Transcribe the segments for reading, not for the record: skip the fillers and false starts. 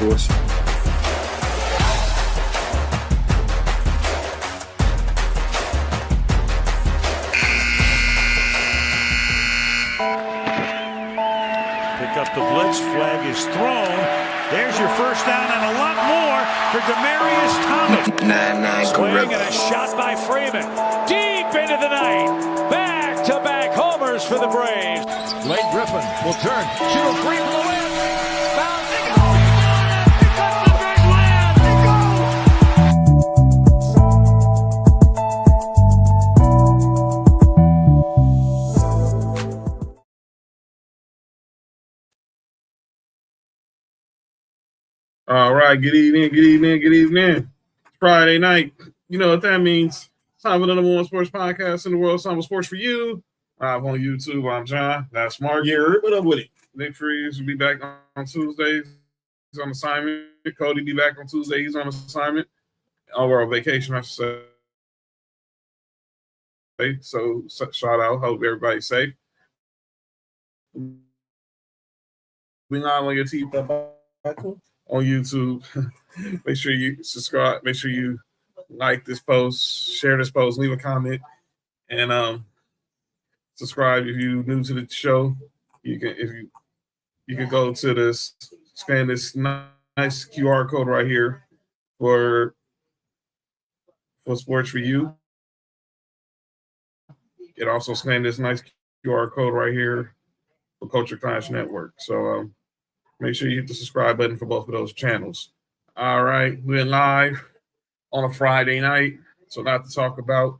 course. Pick up the blitz. Flag is thrown. There's your first down and a lot more for Demaryius Thomas. Swing and a shot by Freeman. Deep into the night. Back-to-back homers for the Braves. Blake Griffin will turn. Shoot a free from the win. Foul. They go. He got the big land. They All right, good evening. It's Friday night. You know what that means. It's time for the number one sports podcast in the world. It's time for Sports4U. I'm on YouTube. I'm John. That's Mark. What up with it? Nick Freeze will be back on Tuesdays. He's on assignment. Cody be back on Tuesday. He's on assignment. Or on vacation, I should say. So shout out. Hope everybody's safe. We not on your TV on YouTube. Make sure you subscribe. Make sure you like this post, share this post, leave a comment, and subscribe if you're new to the show. You can go to this, scan this nice QR code right here for Sports4U. It also scan this nice QR code right here for Culture Clash Network. So make sure you hit the subscribe button for both of those channels. All right, we're live on a Friday night, so not to talk about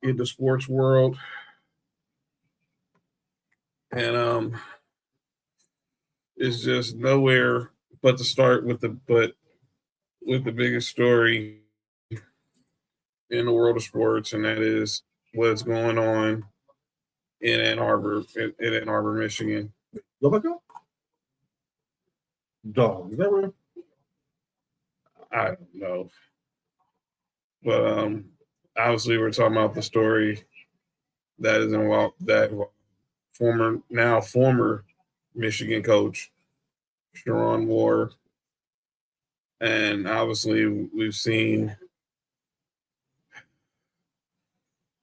in the sports world. And it's just nowhere but to start with the biggest story in the world of sports, and that is what's going on in Ann Arbor, Michigan. Go back up. Dog, is that real? I don't know. But obviously we're talking about the story that is involved that former Michigan coach Sheronne Moore. And obviously we've seen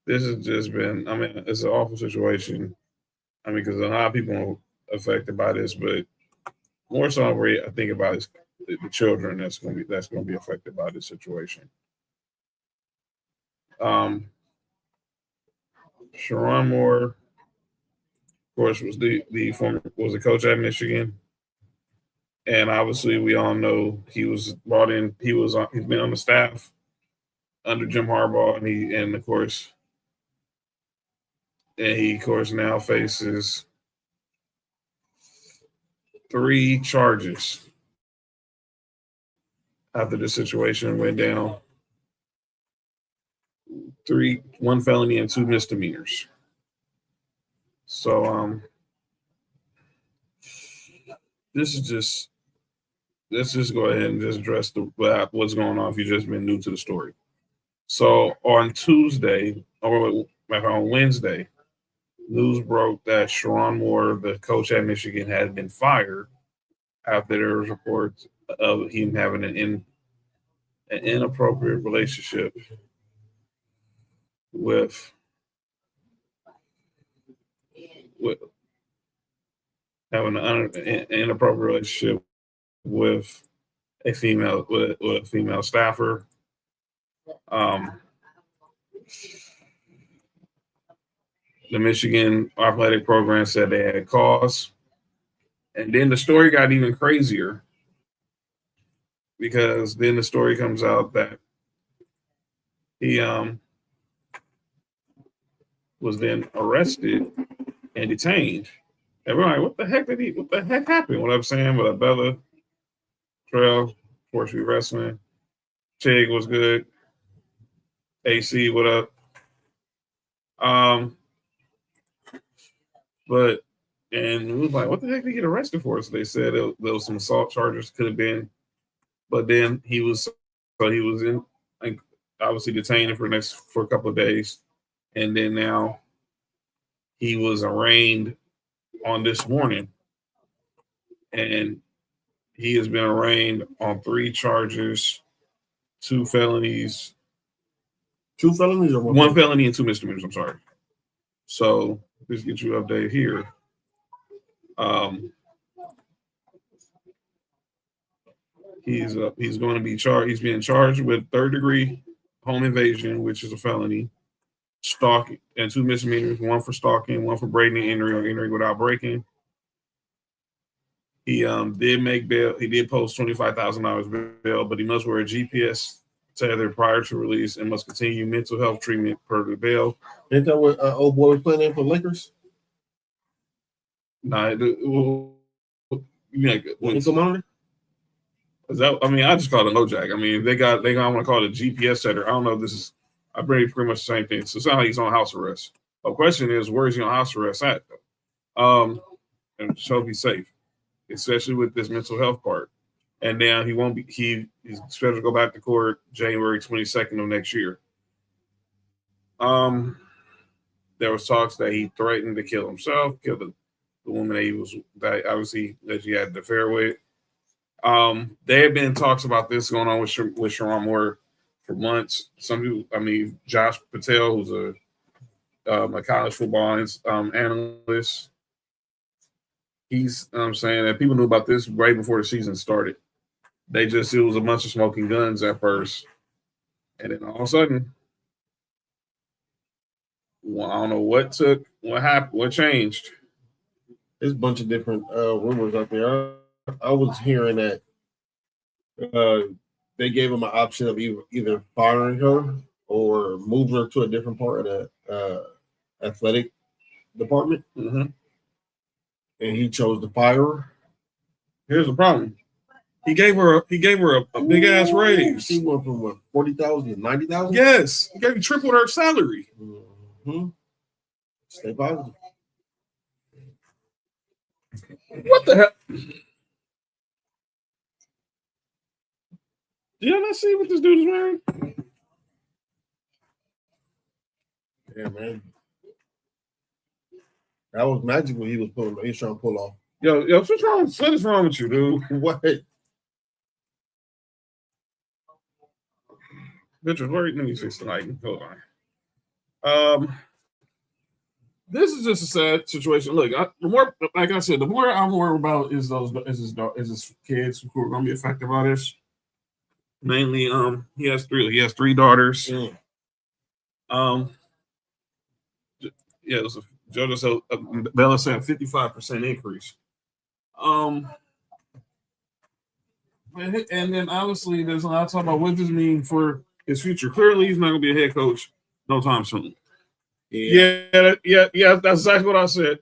this has just been, it's an awful situation. Because a lot of people are affected by this, but more so where I think about is the children that's going to be affected by this situation. Sheronne Moore, of course, was was a coach at Michigan, and obviously we all know he was brought in. He's been on the staff under Jim Harbaugh, and he of course now faces 3 charges after the situation went down. 1 felony and 2 misdemeanors. So let's just go ahead and just address what's going on if you've just been new to the story. So on Tuesday, or on Wednesday, news broke that Sheronne Moore, the coach at Michigan, had been fired after there was reports of him having an inappropriate relationship with having an inappropriate relationship with a female staffer. The Michigan athletic program said they had cause. And then the story got even crazier, because then the story comes out that he was then arrested and detained. And we're like, what the heck happened? What I'm saying, with Bella, Trail, 4U Wrestling, Chig was good. AC, what up? And we was like, what the heck did he get arrested for? So they said there was some assault charges, could have been, but then he was in, like, obviously detained for a couple of days, and then now he was arraigned on this morning, and He has been arraigned on 3 charges, 2 felonies. 2 felonies or 1 felony and 2 misdemeanors. I'm sorry. So let's get you updated here. He's going to be charged. He's being charged with 3rd-degree home invasion, which is a felony, stalking, and 2 misdemeanors, 1 for stalking, 1 for breaking and entering or entering without breaking. He did make bail. He did post $25,000 bail, but he must wear a GPS tether prior to release and must continue mental health treatment per the bail. Ain't that what old boy was playing in for Lakers? Nah, I just call it a LoJack. I mean, they want to call it a GPS setter. I don't know if this is. I pretty much the same thing. So it's not like he's on house arrest. The question is, where is he on house arrest at? And so he's safe, especially with this mental health part. And now he won't be. He's scheduled to go back to court January 22nd of next year. There was talks that he threatened to kill himself, kill the woman that obviously that he had the affair with. There have been talks about this going on with Sheronne Moore for months. Some people, Josh Patel, who's a college football analyst, he's saying that people knew about this right before the season started. It was a bunch of smoking guns at first, and then all of a sudden, I don't know what happened, what changed. There's a bunch of different rumors out there. I was hearing that they gave him an option of either firing her or moving her to a different part of the athletic department. Mm-hmm. And he chose to fire her. Here's the problem. He gave her a big ass raise. She went from what, 40,000 to 90,000? Yes, he gave her triple her salary. Mm-hmm. Stay positive. What the hell? Did y'all not see what this dude is wearing? Yeah, man. That was magic what he was trying to pull off. Yo, what is wrong with you, dude? What? Bitches, let me fix the lighting. Hold on. This is just a sad situation. Look, the more I'm worried about is his kids who are going to be affected by this. Mainly, he has 3 daughters. Mm. It was Bella said 55% increase. And then obviously there's a lot of talk about what does this mean for his future. Clearly, he's not going to be a head coach no time soon. Yeah. That's exactly what I said.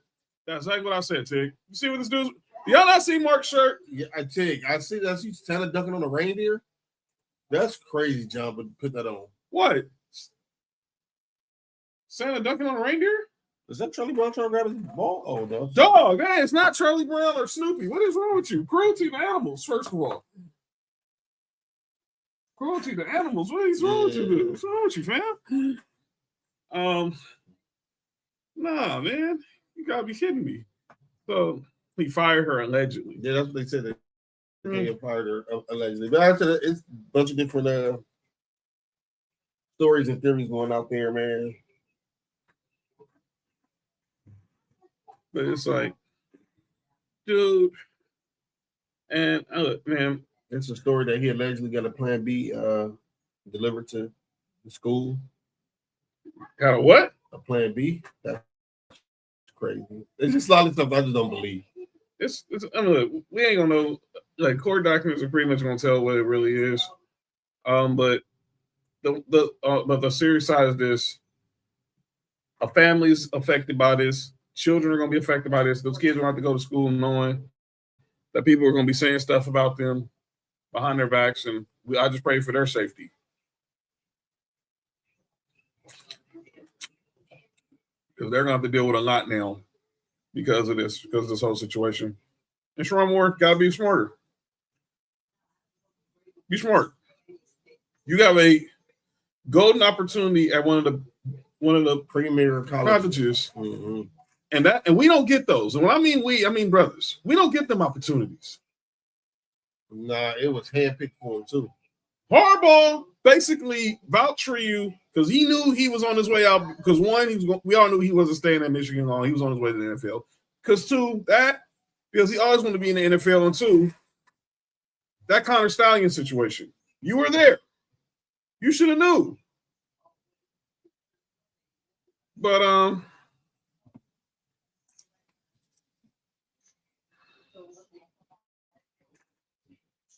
Tig. You see what this dude's? Y'all not see Mark's shirt? Yeah, I see that. You Santa dunking on a reindeer. That's crazy, John. But put that on. What? Santa dunking on a reindeer? Is that Charlie Brown trying to grab his ball? Oh no, dog! Hey, it's not Charlie Brown or Snoopy. What is wrong with you? Cruelty to animals, first of all. Cruelty to animals. What is wrong with you, dude? What's wrong with you, fam? Nah, man, you gotta be kidding me. So he fired her allegedly. Yeah, that's what they said. They fired her allegedly. But after that, it's a bunch of different stories and theories going out there, man. But it's like, dude, and man, it's a story that he allegedly got a Plan B delivered to the school. Got a what? A Plan B. That's crazy. It's just a lot of stuff I just don't believe. I mean, we ain't gonna know. Like, court documents are pretty much gonna tell what it really is. But the serious side of this, a family's affected by this. Children are going to be affected by this. Those kids are going to have to go to school knowing that people are going to be saying stuff about them behind their backs, and I just pray for their safety. Because they're going to have to deal with a lot now because of this whole situation. And Sheronne Moore got to be smarter. Be smart. You got a golden opportunity at one of the premier colleges. Mm-hmm. And we don't get those. And when I mean we, I mean brothers. We don't get them opportunities. Nah, it was handpicked for him too. Harbaugh basically vouched for you because he knew he was on his way out. Because one, we all knew he wasn't staying at Michigan long. He was on his way to the NFL. Because two, because he always wanted to be in the NFL. And two, that Connor Stallion situation. You were there. You should have knew. But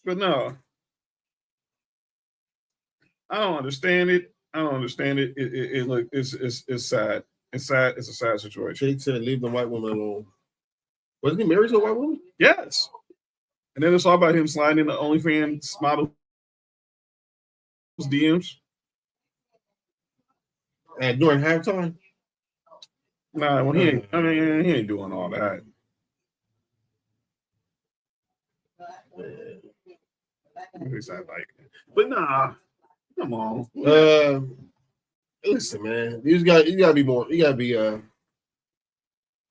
no. I don't understand it. Look, it's sad. It's sad. It's a sad situation. Jake said, "Leave the white woman alone." Wasn't he married to a white woman? Yes. And then it's all about him sliding into OnlyFans models DMs. And during halftime. Nah, well, he ain't doing all that. But nah, come on. Listen, man, you gotta be more. You gotta be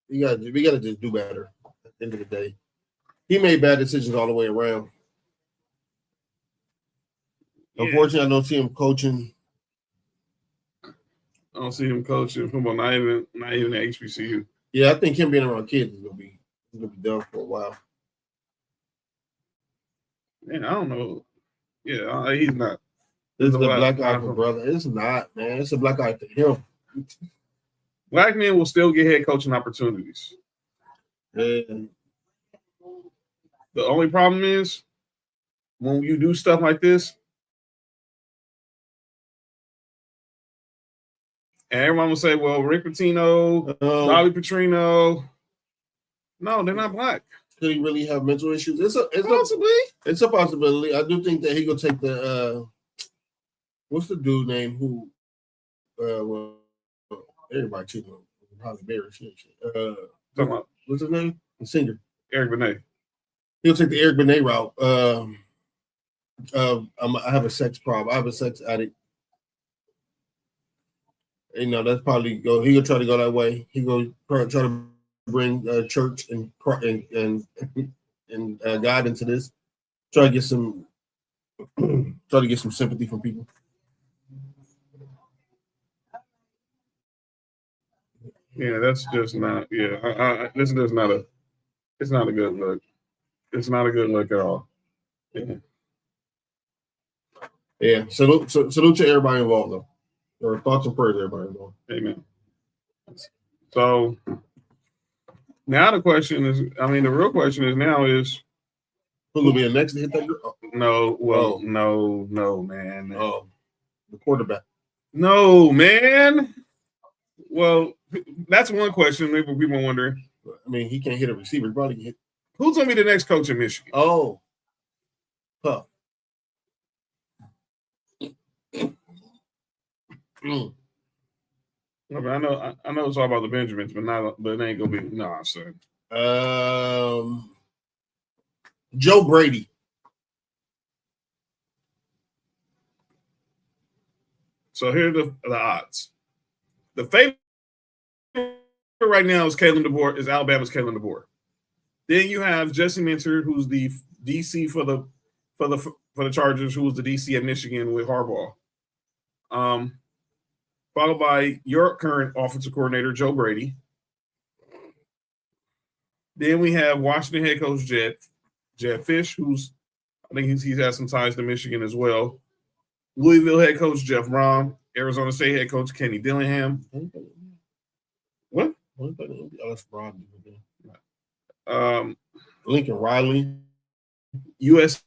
we gotta just do better. At the end of the day, he made bad decisions all the way around. Yeah. Unfortunately, I don't see him coaching. I don't see him coaching football. Not even at HBCU. Yeah, I think him being around kids is gonna be done for a while. Man, I don't know. Yeah, he's not. This is a black eye for brother. It's not, man. It's a black eye for him. Black men will still get head coaching opportunities. And the only problem is when you do stuff like this, and everyone will say, well, Rick Pitino, Bobby Petrino. No, they're not black. Could he really have mental issues? It's a possibility. I do think that he gonna take the what's the dude name who well, everybody cheating on Holly Berry shit. What's his name? The singer. Eric Benet. He'll take the Eric Benet route. I have a sex problem. I have a sex addict. You know, that's probably he'll try to go that way. He go try to bring church and God into this. Try to get some sympathy from people. Yeah, that's just not. Yeah, this is not a. It's not a good look. It's not a good look at all. Yeah. Salute to everybody involved, though. Or thoughts and prayers, everybody involved. Amen. So now the question is, the real question is now is who will be the next to hit that girl? Oh. No, man. Oh, the quarterback. No, man. Well, that's one question. Maybe people wonder. I mean, he can't hit a receiver. He probably can hit. Who's going to be the next coach in Michigan? Oh, Puff. I know it's all about the Benjamins, but it ain't gonna be son. Joe Brady. So here are the odds. The favorite right now is Alabama's Kalen DeBoer. Then you have Jesse Minter, who's the DC for the Chargers, who was the DC at Michigan with Harbaugh. Followed by your current offensive coordinator, Joe Brady. Then we have Washington head coach Jed Fish, I think he's had some ties to Michigan as well. Louisville head coach Jeff Brom. Arizona State head coach Kenny Dillingham. What? Lincoln Riley. USC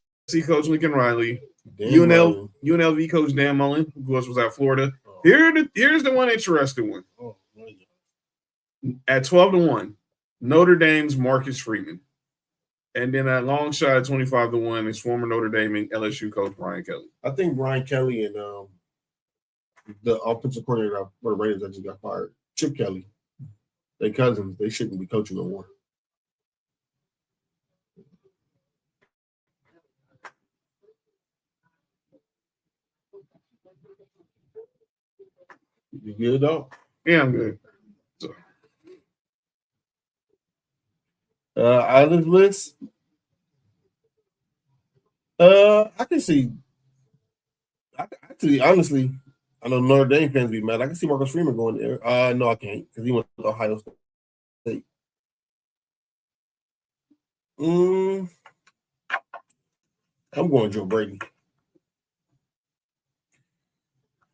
coach Lincoln Riley. UNLV coach Dan Mullen, who was at Florida. Here's the one interesting one. At 12-1, Notre Dame's Marcus Freeman. And then at long shot at 25-1 is former Notre Dame and LSU coach Brian Kelly. I think Brian Kelly and the offensive coordinator for the Raiders that just got fired, Chip Kelly, they cousins, they shouldn't be coaching no more. You good, dog? Yeah, I'm good. So. Island list. I can see. Actually, honestly, I know Notre Dame fans be mad. I can see Marcus Freeman going there. No, I can't because he went to Ohio State. I'm going Joe Brady.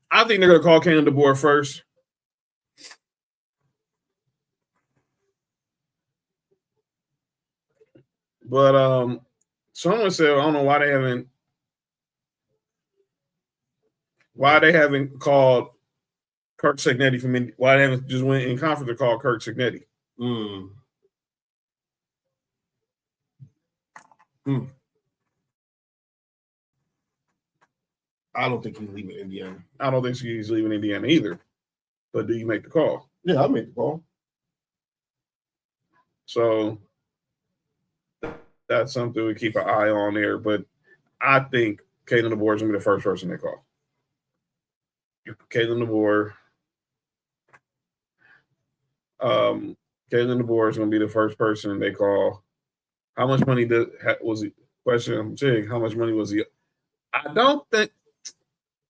I think they're going to call Kalen DeBoer first. But someone said, I don't know why they haven't called Kirk Cignetti from Indy. Why they haven't just went in conference and called Kirk Cignetti. I don't think he's leaving Indiana. I don't think he's leaving Indiana either. But do you make the call? Yeah, I'll make the call. So that's something we keep an eye on there. But I think Kalen DeBoer is going to be the first person they call. Kalen DeBoer. Kalen DeBoer is going to be the first person they call. How much money was he? Question, Jig, how much money was he? I don't think.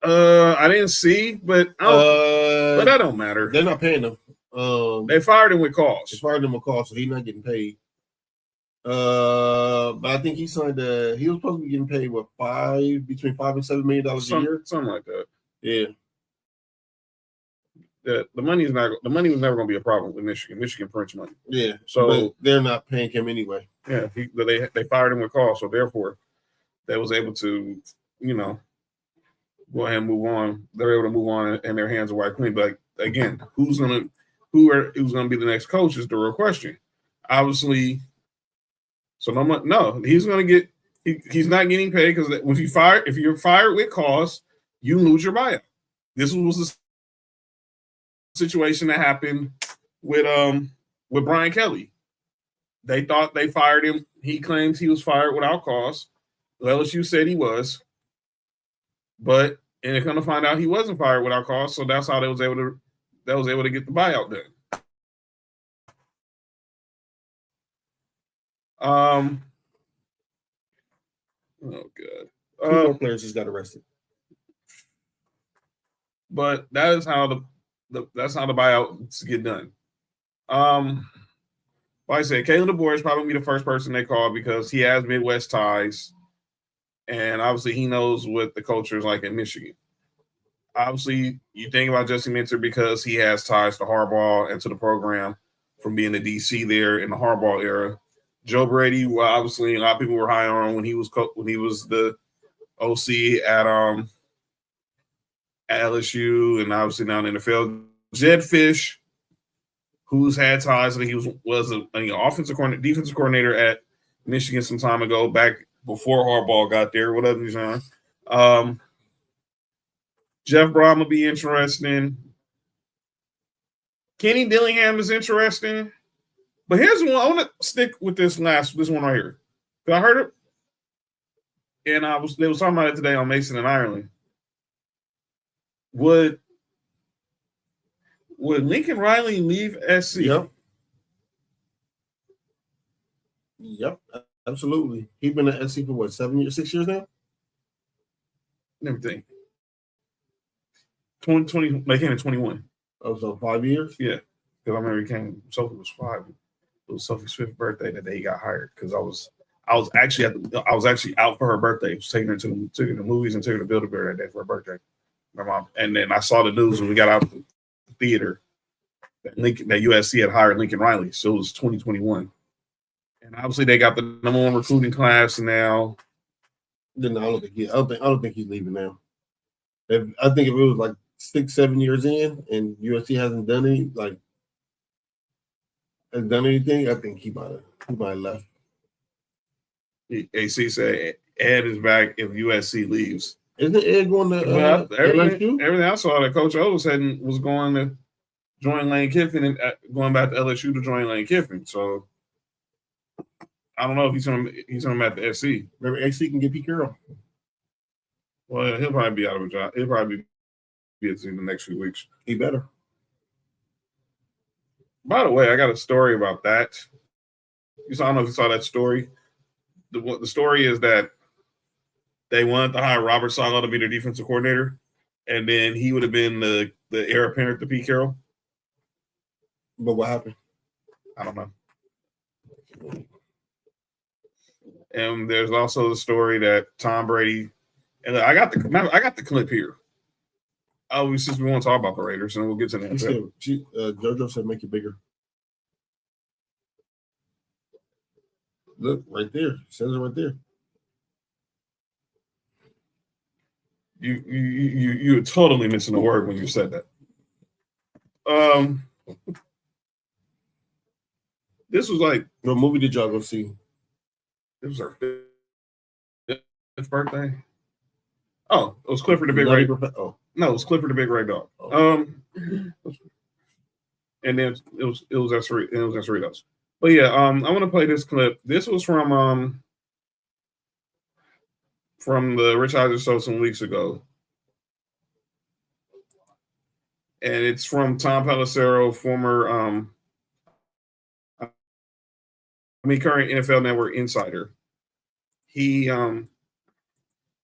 I didn't see, but that don't matter. They're not paying him. They fired him with cause. They fired him with cause, so he's not getting paid. But I think he signed he was supposed to be getting paid between $5 and $7 million a year, something like that. Yeah. The money was never going to be a problem with Michigan. Michigan prints money. Yeah. So they're not paying him anyway. Yeah, they fired him with cause, so therefore they was able to, go ahead and move on. They're able to move on, and their hands are wide clean. But again, who's gonna be the next coach is the real question. Obviously, so no, he's gonna get. He's not getting paid because if you're fired with cause, you lose your buyout. This was the situation that happened with Brian Kelly. They thought they fired him. He claims he was fired without cause. LSU said he was. But and they're gonna find out he wasn't fired without cause, so that's how they was able to get the buyout done. Oh god. Two more players just got arrested. But that is how that's how the buyouts get done. Like I said, Kalen DeBoer is probably the first person they call because he has Midwest ties. And obviously, he knows what the culture is like in Michigan. Obviously, you think about Jesse Minter because he has ties to Harbaugh and to the program from being the DC there in the Harbaugh era. Joe Brady, well, obviously, a lot of people were high on when he was the OC at LSU and obviously now in the NFL. Jed Fish, who's had ties, and he was an defensive coordinator at Michigan some time ago, back before Harbaugh got there. What up, John? Jeff Brom will be interesting. Kenny Dillingham is interesting. But here's one. I want to stick with this one right here. Because I heard it, and they was talking about it today on Mason and Ireland. Would Lincoln Riley leave SC? Yep, absolutely. He's been at SC for what, 6 years now? Everything. 20, they came in 21. Oh, so 5 years? Yeah. Because I remember Sophie was 5. It was Sophie's 5th birthday that day he got hired. Because I was actually out for her birthday. I was taking her to the movies and taking her to Build-A-Bear that day for her birthday. My mom, and then I saw the news when we got out of the theater that USC had hired Lincoln Riley. So it was 2021. And obviously they got the number 1 recruiting class now. Then I don't think he's leaving now. I think if it was like 6-7 years in and USC hasn't done anything, I think he might have left. AC said Ed is back if USC leaves. Isn't Ed going to everything I saw that Coach O was going to join Lane Kiffin and going back to LSU to join Lane Kiffin. So I don't know if he's going back to SC. Maybe SC can get Pete Carroll. Well, he'll probably be out of a job. He'll probably be at in the next few weeks. He better. By the way, I got a story about that. I don't know if you saw that story. The story is that they wanted to hire Robert Saleh to be their defensive coordinator, and then he would have been the heir apparent to Pete Carroll. But what happened? I don't know. And there's also the story that Tom Brady, and I got the clip here. Oh, since we want to talk about the Raiders, and we'll get to that. JoJo said make it bigger. Look, right there. It says it right there. You were totally missing a word when you said that. This was like, what movie did y'all go see? It was our 5th birthday. Oh, it was Clifford the Big Red. Oh. No, it was Clifford the Big Red Dog. Oh. And then it was Cerritos. But yeah, I want to play this clip. This was from the Rich Eisen show some weeks ago. And it's from Tom Pelissero, former current NFL Network insider. He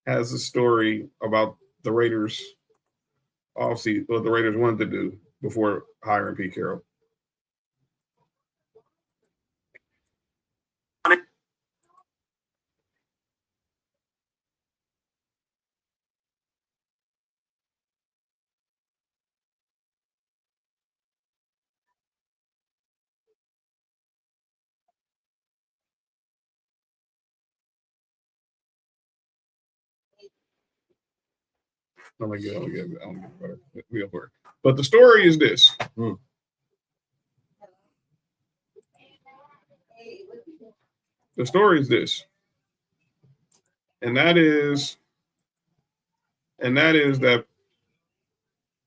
has a story about the Raiders offseason, what the Raiders wanted to do before hiring Pete Carroll. I'll get better. But the story is this. The story is this. And that is that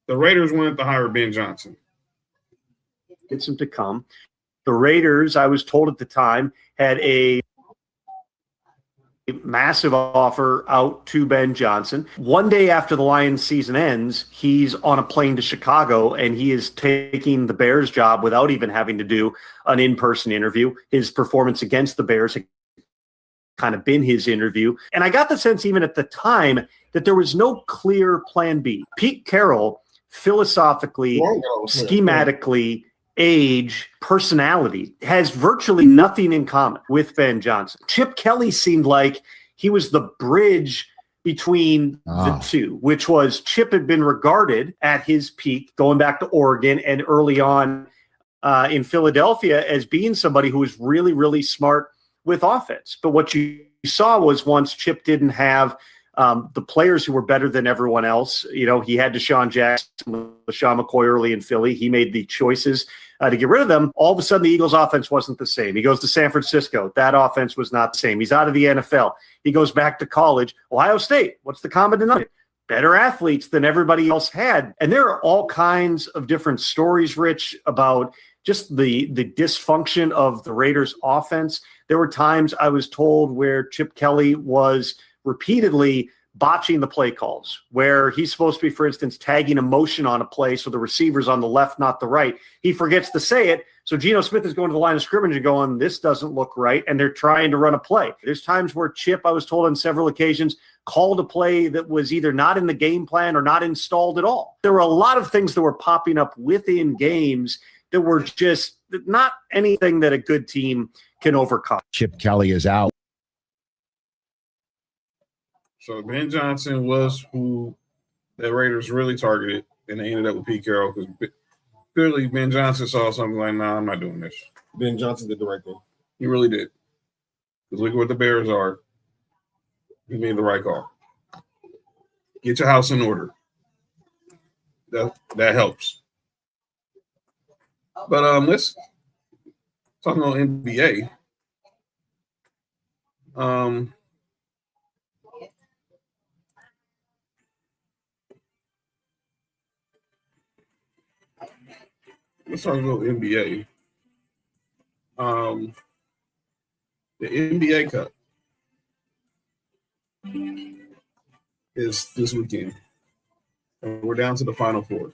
the Raiders wanted to hire Ben Johnson. Gets him to come. The Raiders, I was told at the time, had a massive offer out to Ben Johnson. One day after the Lions season ends, he's on a plane to Chicago, and he is taking the Bears job without even having to do an in-person interview. His performance against the Bears had kind of been his interview. And I got the sense even at the time that there was no clear plan B. Pete Carroll, philosophically, schematically, age, personality, has virtually nothing in common with Ben Johnson. Chip Kelly seemed like he was the bridge between the two, which was Chip had been regarded at his peak, going back to Oregon and early on in Philadelphia, as being somebody who was really, really smart with offense. But what you saw was once Chip didn't have the players who were better than everyone else, he had Deshaun Jackson, LaShawn McCoy early in Philly. He made the choices to get rid of them. All of a sudden, the Eagles' offense wasn't the same. He goes to San Francisco. That offense was not the same. He's out of the NFL. He goes back to college. Ohio State, what's the common denominator? Better athletes than everybody else had. And there are all kinds of different stories, Rich, about just the dysfunction of the Raiders' offense. There were times I was told where Chip Kelly was repeatedly botching the play calls, where he's supposed to be, for instance, tagging a motion on a play so the receiver's on the left, not the right. He forgets to say it, so Geno Smith is going to the line of scrimmage and going, this doesn't look right, and they're trying to run a play. There's times where Chip, I was told on several occasions, called a play that was either not in the game plan or not installed at all. There were a lot of things that were popping up within games that were just not anything that a good team can overcome. Chip Kelly is out. So Ben Johnson was who the Raiders really targeted, and they ended up with Pete Carroll because clearly Ben Johnson saw something like, nah, I'm not doing this. Ben Johnson did the right thing. He really did. Because look at what the Bears are. He made the right call. Get your house in order. That helps. But let's talk about NBA. Let's talk about NBA. The NBA Cup is this weekend. And we're down to the Final Four.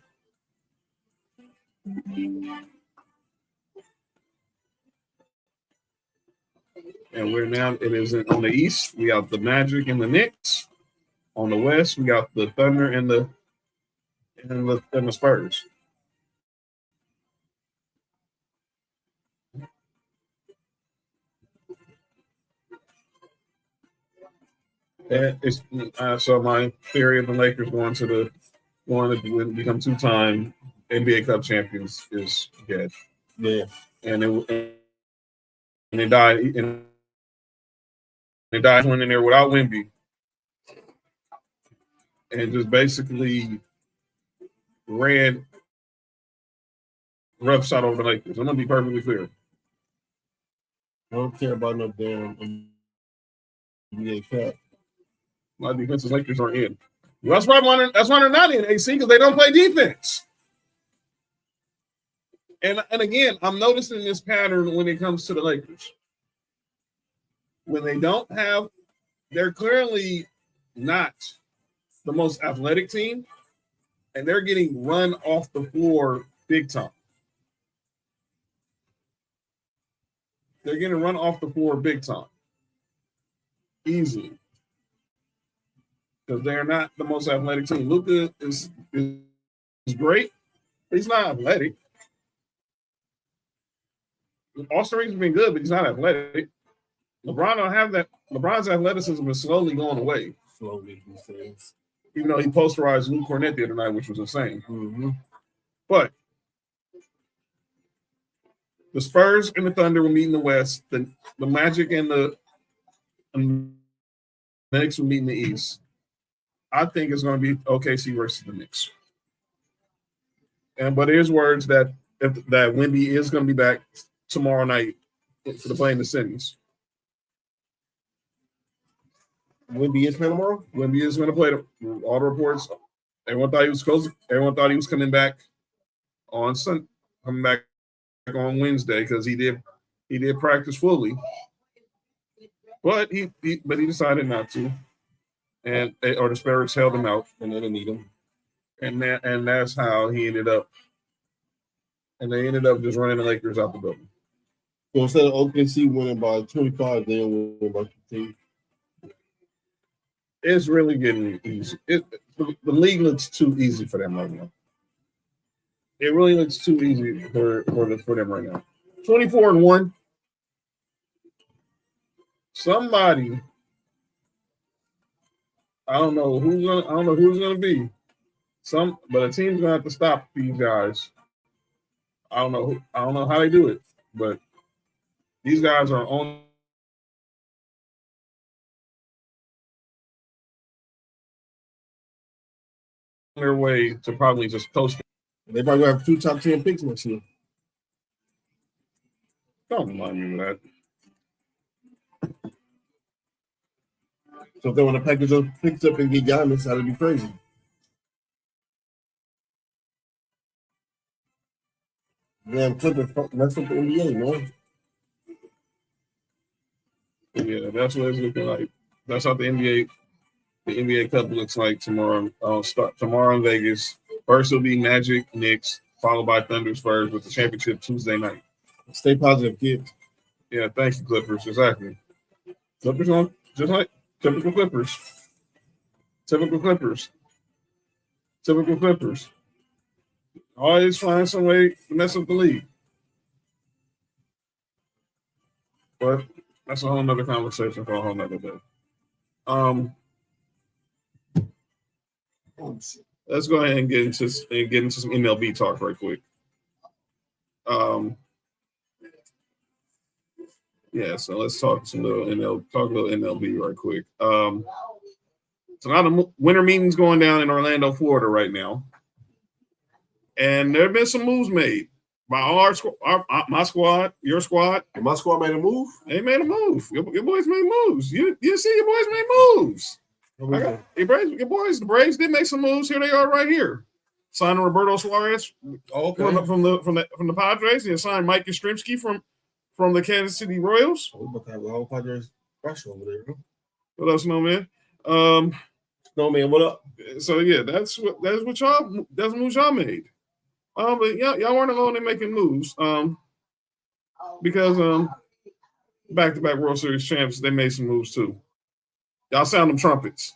And we're now, it is on the East. We have the Magic and the Knicks. On the West, we got the Thunder and the Spurs. And it's so my theory of the Lakers going to become 2-time NBA Cup champions is dead. Yeah, And they died winning there without Wemby, and just basically ran roughshod over the Lakers. I'm gonna be perfectly clear. I don't care about no damn NBA Cup. My defensive Lakers are in. That's why they're not in, AC, because they don't play defense. And again, I'm noticing this pattern when it comes to the Lakers. When they don't have, they're clearly not the most athletic team, and they're getting run off the floor big time. They're getting run off the floor big time. Easily. Because they're not the most athletic team. Luka is great. He's not athletic. Austin Reeves has been good, but he's not athletic. LeBron don't have that. LeBron's athleticism is slowly going away. Slowly, he says. Even though he posterized Luke Cornette the other night, which was insane. Mm-hmm. But the Spurs and the Thunder will meet in the West. The Magic and the Knicks will meet in the East. I think it's going to be OKC versus the Knicks. But there's words that Wemby is going to be back tomorrow night for the play in the semis. Wemby is playing tomorrow? Wemby is going to play. All the reports. Everyone thought he was close. Everyone thought he was coming back on Wednesday because he did practice fully, but he decided not to, and the Spurs held him out, and they didn't need him, and that's how he ended up. And they ended up just running the Lakers out the building. So instead of OKC winning by 25, they'll win by 15. It's really getting easy. The league looks too easy for them right now. It really looks too easy for them right now. 24-1. Somebody, I don't know who's gonna be. But a team's gonna have to stop these guys. I don't know how they do it, but these guys are on their way to probably just coast. They probably have 2 top 10 picks next year. Don't remind me of that. So if they want to package those picks up and get Giannis, that'd be crazy. Damn, Clippers messed up the NBA, man. Yeah, that's what it's looking like. That's how the NBA Cup looks like tomorrow. Start tomorrow in Vegas. First will be Magic, Knicks, followed by Thunder, Spurs with the championship Tuesday night. Stay positive, kids. Yeah, thanks to Clippers. Exactly. Clippers on just like typical Clippers. Typical Clippers. Typical Clippers. Always find some way to mess up the league. But that's a whole nother conversation for a whole nother day. Let's go ahead and get into some MLB talk right quick. Yeah, so let's talk a little MLB right quick. So a lot of winter meetings going down in Orlando, Florida right now. And there have been some moves made by my squad, your squad. And my squad made a move? They made a move. Your boys made moves. You see your boys made moves. Your boys, the Braves did make some moves. Here they are right here. Signing Roberto Suarez from the Padres. They signed Mike Yastrzemski from the Kansas City Royals. We're about to have a whole Padres rush over there. Huh? What else, Snowman? Snowman, what up? So yeah, that's what moves y'all made. But y'all weren't alone in making moves. Because back-to-back World Series champs, they made some moves too. Y'all sound them trumpets.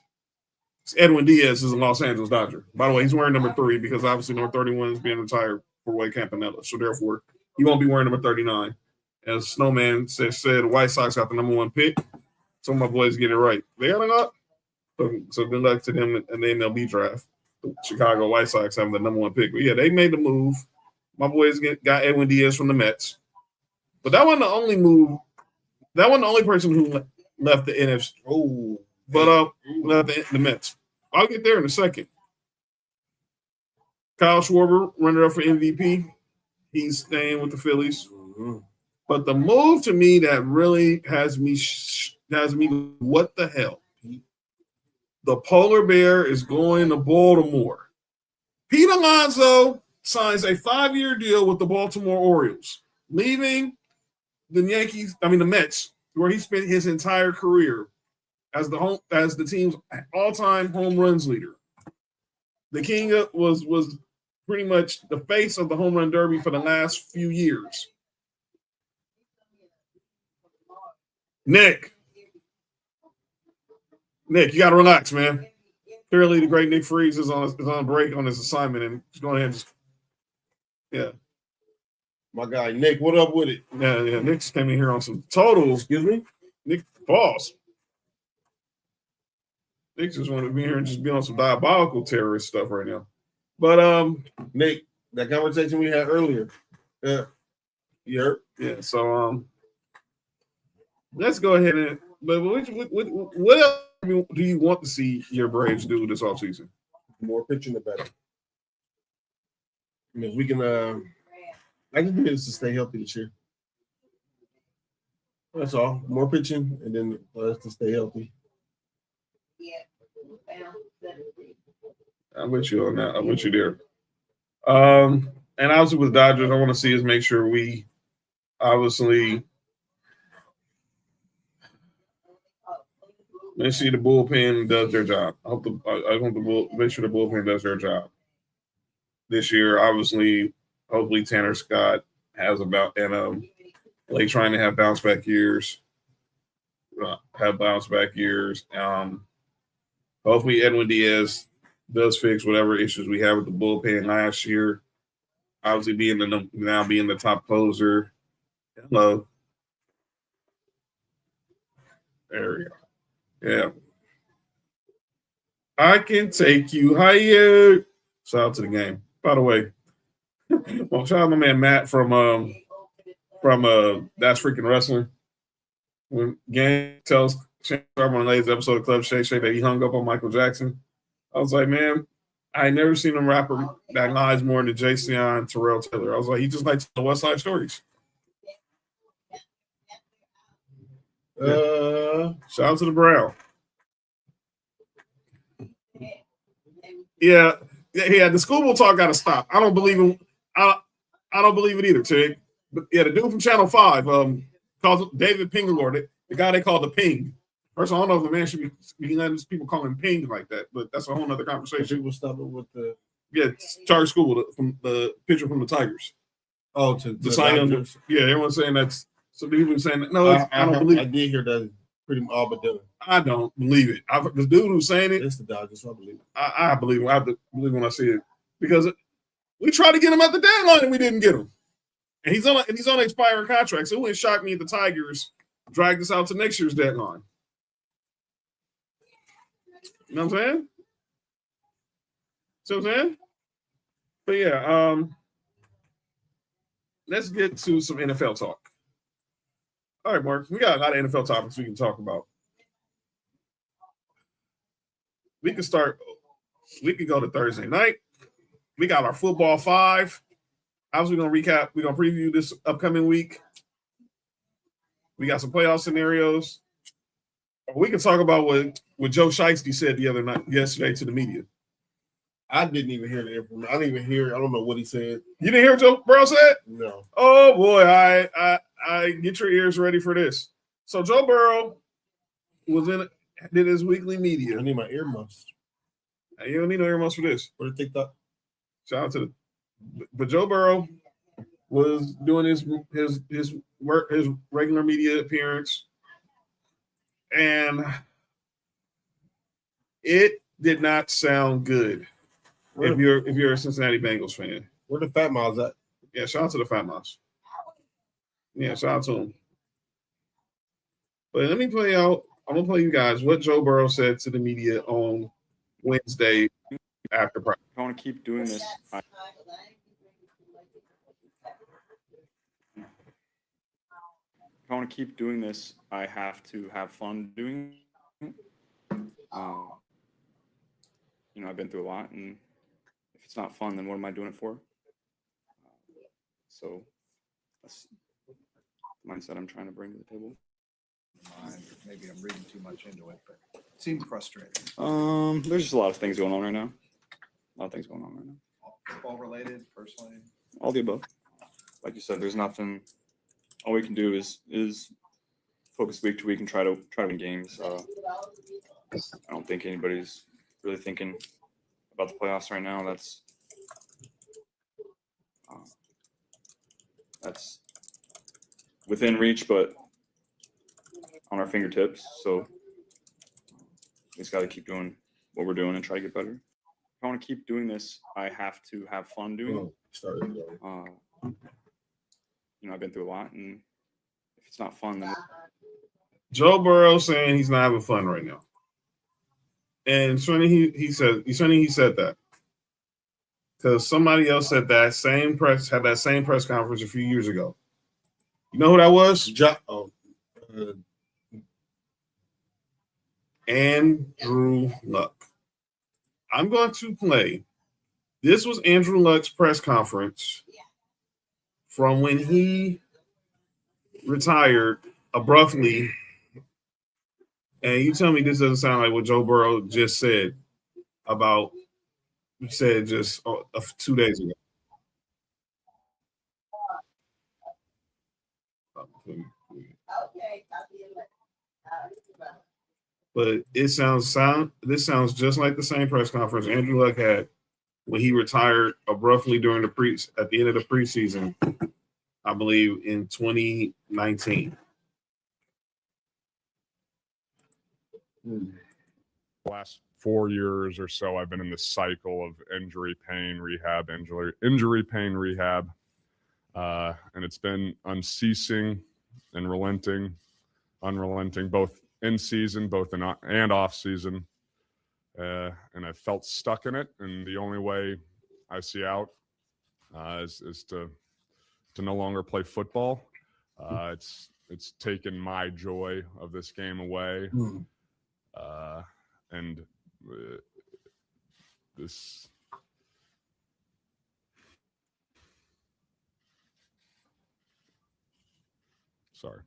Edwin Diaz is a Los Angeles Dodger. By the way, he's wearing number 3 because obviously number 31 is being retired for Roy Campanella. So therefore, he won't be wearing number 39. As Snowman said, the White Sox got the number 1 pick. Some of my boys get it right. They got it up. So good luck to them in the MLB draft. The Chicago White Sox having the number 1 pick. But yeah, they made the move. My boys got Edwin Diaz from the Mets. But that wasn't the only move. That wasn't the only person who left the NFC. Oh, but left the Mets. I'll get there in a second. Kyle Schwarber, runner-up for MVP. He's staying with the Phillies. Mm-hmm. But the move to me that really has me what the hell? The polar bear is going to Baltimore. Pete Alonso signs a 5-year deal with the Baltimore Orioles, leaving the Mets, where he spent his entire career as the team's all-time home runs leader. The King was pretty much the face of the home run derby for the last few years. Nick, you got to relax, man. Clearly, the great Nick Freeze is on break on his assignment, and he's going ahead and yeah. My guy Nick, what up with it? Yeah. Nick just came in here on some totals. Excuse me, Nick, pause. Nick just wanted to be here and just be on some diabolical terrorist stuff right now. But Nick, that conversation we had earlier. Yeah. So let's go ahead and. But what else do you want to see your Braves do this offseason? More pitching, the better. I mean, we can. I just need us to stay healthy this year. That's all. More pitching, and then us to stay healthy. I'm with you on that. I'm with you there. And obviously with Dodgers, I want to see us make sure we obviously. Let's see the bullpen does their job. I want to make sure the bullpen does their job this year. Obviously, hopefully Tanner Scott has like trying to have bounce back years. Hopefully Edwin Diaz does fix whatever issues we have with the bullpen last year. Obviously being the top closer. Hello. There we go. Yeah. I can take you higher. Shout out to the game. By the way, well, shout out to my man Matt from That's Freaking Wrestling. When Gang tells Shane Sharp on the latest episode of Club Shake that he hung up on Michael Jackson, I was like, man, I ain't never seen him rapper that lies more than Jason and Terrell Taylor. I was like, he just likes the West Side Stories. Shout out to the Brown. Yeah. The schoolboy talk got to stop. I don't believe him. I don't believe it either, Tig. But yeah, the dude from Channel 5 calls David Pingalore, the guy they call the Ping. First, I don't know if the man should be letting people call him Ping like that, but that's a whole other conversation. People stopping with the Charlie School from the pitcher from the Tigers. Oh, to sign under. Yeah, everyone's saying that's. Some people saying that. No, I don't believe it. I did hear that pretty all but done. I don't believe it. The dude who's saying it. It's the Dodgers. I believe it. I believe him. I have to believe when I see it because we tried to get him at the deadline and we didn't get him. And he's on an expiring contract. So it wouldn't shock me if the Tigers drag this out to next year's deadline. You know what I'm saying? See what I'm saying? But yeah, let's get to some NFL talk. All right, Mark, we got a lot of NFL topics we can talk about. We can go to Thursday night. We got our football 5. Obviously, we're going to recap. We're going to preview this upcoming week. We got some playoff scenarios. We can talk about what Joe Shiesty said yesterday to the media. I didn't even hear the information. I didn't even hear. I don't know what he said. You didn't hear what Joe Burrow said? No. Oh boy, I get your ears ready for this. So Joe Burrow did his weekly media. I need my earmuffs. You don't need no earmuffs for this. What did they think? Shout out to but Joe Burrow was doing his regular media appearance, and it did not sound good. If you're a Cincinnati Bengals fan. Where the Fat Miles at? Yeah, shout out to the Fat Mouse. Yeah, shout out to him. But let me play out. I'm gonna play you guys what Joe Burrow said to the media on Wednesday after practice. I want to keep doing this. I want to keep doing this. I have to have fun doing it. I've been through a lot, and if it's not fun, then what am I doing it for? So that's the mindset I'm trying to bring to the table. Maybe I'm reading too much into it, but it seemed frustrating. There's just a lot of things going on right now. Football related, personally. All the above. Like you said, there's nothing. All we can do is focus week to week and try to win games. I don't think anybody's really thinking about the playoffs right now. That's within reach, but on our fingertips. So we just got to keep doing what we're doing and try to get better. If I want to keep doing this, I have to have fun doing it. I've been through a lot, and if it's not fun, then Joe Burrow saying he's not having fun right now. And certainly he said that because somebody else said that same press conference a few years ago. You know who that was? Andrew Luck. I'm going to play. This was Andrew Luck's press conference from when he retired abruptly. And you tell me this doesn't sound like what Joe Burrow just said about you said just 2 days ago. But this sounds just like the same press conference Andrew Luck had when he retired abruptly during at the end of the preseason, I believe in 2019. Last 4 years or so, I've been in this cycle of injury, pain, rehab, injury, pain, rehab. And it's been unceasing and unrelenting, both in season, and off season. And I felt stuck in it. And the only way I see out is to no longer play football. It's taken my joy of this game away. And this sorry.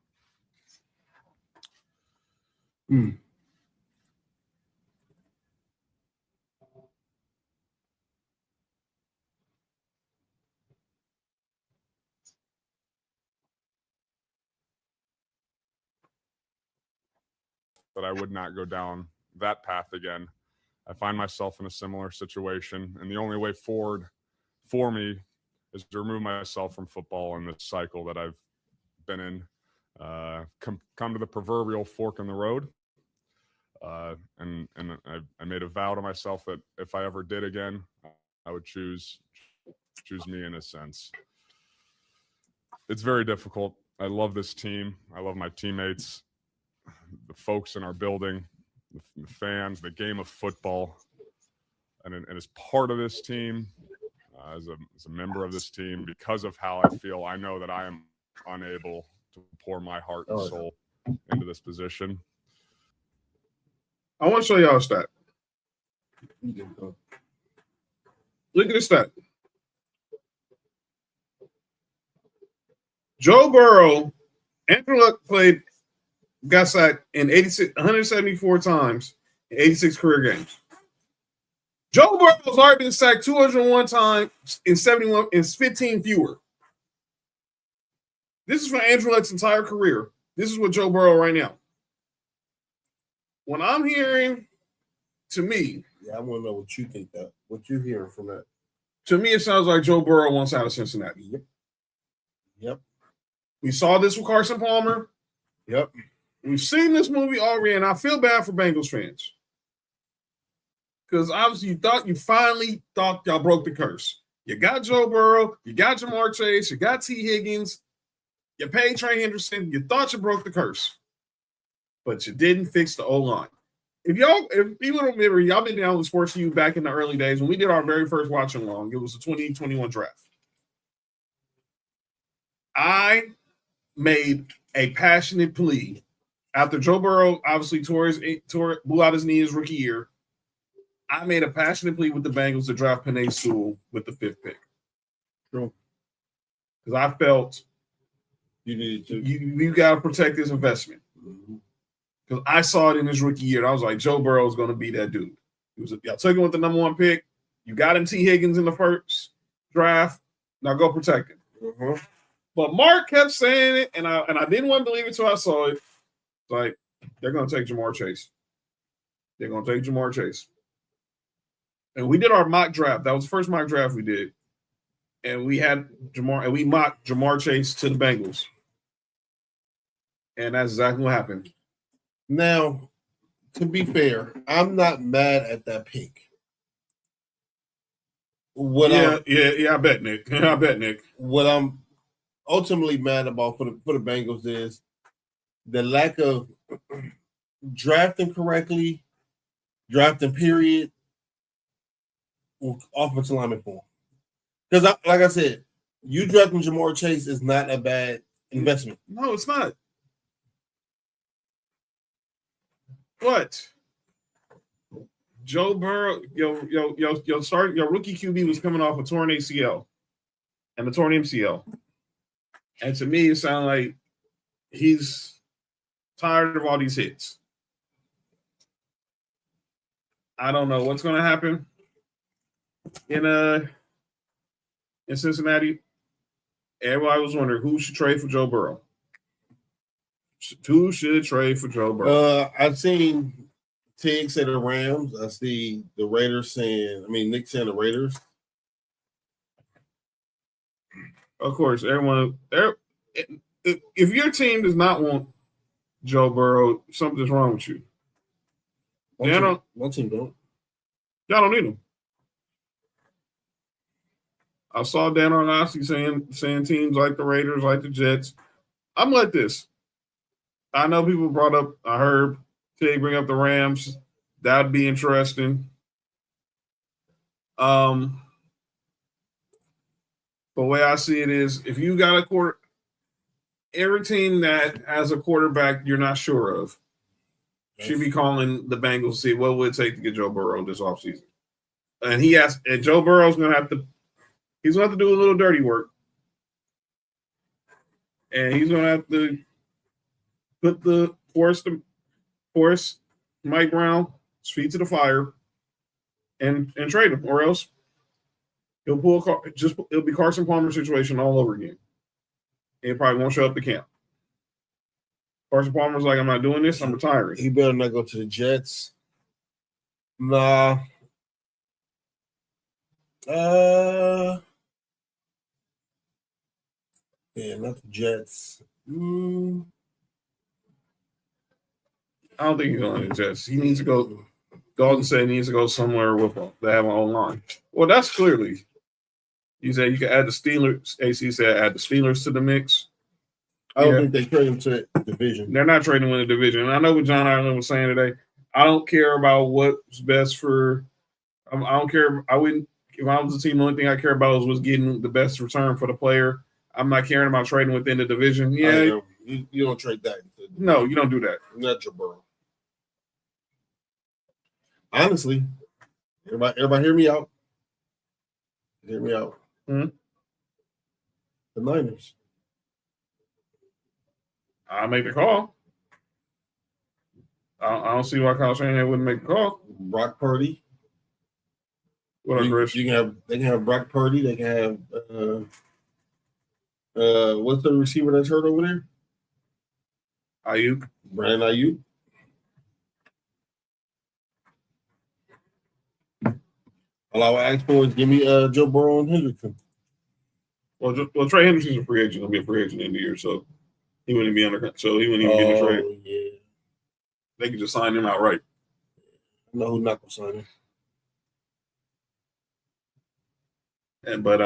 That I would not go down that path again. I find myself in a similar situation, and the only way forward for me is to remove myself from football in this cycle that I've been in. Come to the proverbial fork in the road, and I made a vow to myself that if I ever did again, I would choose me in a sense. It's very difficult. I love this team. I love my teammates, the folks in our building, the fans, the game of football, and as part of this team, as a member of this team, because of how I feel, I know that I am unable to pour my heart and soul into this position. I want to show y'all a stat. Look at this stat. Joe Burrow, Andrew Luck got sacked in 174 times in 86 career games. Joe Burrow's already been sacked 201 times in 15 fewer. This is for Andrew Luck's entire career. This is what Joe Burrow right now. When I'm hearing, to me, I want to know what you think what you're hearing from that. To me, it sounds like Joe Burrow wants out of Cincinnati. Yep. We saw this with Carson Palmer. Yep. We've seen this movie already, and I feel bad for Bengals fans. Because obviously you finally thought y'all broke the curse. You got Joe Burrow, you got Jamar Chase, you got T. Higgins, you paid Trey Henderson, you thought you broke the curse. But you didn't fix the O-line. If people don't remember, y'all been down with Sports4U back in the early days when we did our very first watch along. It was the 2021 draft. I made a passionate plea after Joe Burrow obviously blew out his knee his rookie year. I made a passionate plea with the Bengals to draft Penei Sewell with the 5th pick. True. Because I felt You needed to. you got to protect this investment. Because I saw it in his rookie year. And I was like, Joe Burrow is going to be that dude. Y'all took him with the number 1 pick. You got him T. Higgins in the first draft. Now go protect him. But Mark kept saying it, and I didn't want to believe it until I saw it. It's like, they're going to take Jamar Chase. They're going to take Jamar Chase. And we did our mock draft. That was the first mock draft we did. And we had Jamar, and we mocked Jamar Chase to the Bengals. And that's exactly what happened. Now, to be fair, I'm not mad at that pick. I bet, Nick. I bet, Nick. What I'm ultimately mad about for the Bengals is the lack of drafting correctly, drafting period, offensive lineman form. Because, like I said, you drafting Jamar Chase is not a bad investment. No, it's not. What? Joe Burrow, your rookie QB was coming off a torn ACL and a torn MCL. And to me, it sounded like he's tired of all these hits. I don't know what's going to happen in Cincinnati. Everybody was wondering who should trade for Joe Burrow. Who should trade for Joe Burrow? I've seen Tig say the Rams. I see the Raiders Nick saying the Raiders. Of course, if your team does not want Joe Burrow, something's wrong with you. One team don't. Y'all don't need him. I saw Dan Orlovsky saying teams like the Raiders, like the Jets. I'm like this. I know people brought up, I heard Tig bring up the Rams. That would be interesting. The way I see it is if you got every team that has a quarterback you're not sure of should be calling the Bengals to see what would it take to get Joe Burrow this offseason. And Joe Burrow's going to have to do a little dirty work. And he's going to have to force Mike Brown's feet to the fire and trade him, or else it'll be Carson Palmer situation all over again. He probably won't show up to camp. Carson Palmer's like, I'm not doing this. I'm retiring. He better not go to the Jets. Nah. Yeah, not the Jets. I don't think he's going to the Jets. He needs to go. Golden State needs to go somewhere with them. They have an online. Well, that's clearly. You said you could add the Steelers. AC said add the Steelers to the mix. I don't think they trade him to the division. They're not trading with the division. And I know what John Ireland was saying today. I don't care about what's best for. I don't care. I wouldn't. If I was a team, the only thing I care about was getting the best return for the player. I'm not caring about trading within the division. Yeah, you don't trade that. No, you don't do that. Not Joe Burrow. Honestly, everybody hear me out. Hear me out. Mm-hmm. The Niners. I'll make the call. I don't see why Kyle Shanahan wouldn't make the call. Brock Purdy. What up, Chris? They can have Brock Purdy. They can have what's the receiver that's hurt over there? Ayuk. Brandon Ayuk. All I would ask for is give me Joe Burrow and Hendrickson. Well, Trey Hendrickson's a free agent. He'll be a free agent in the year, so he wouldn't be under. So he wouldn't even get a trade. Yeah. They could just sign him outright. I know who's not gonna sign him. But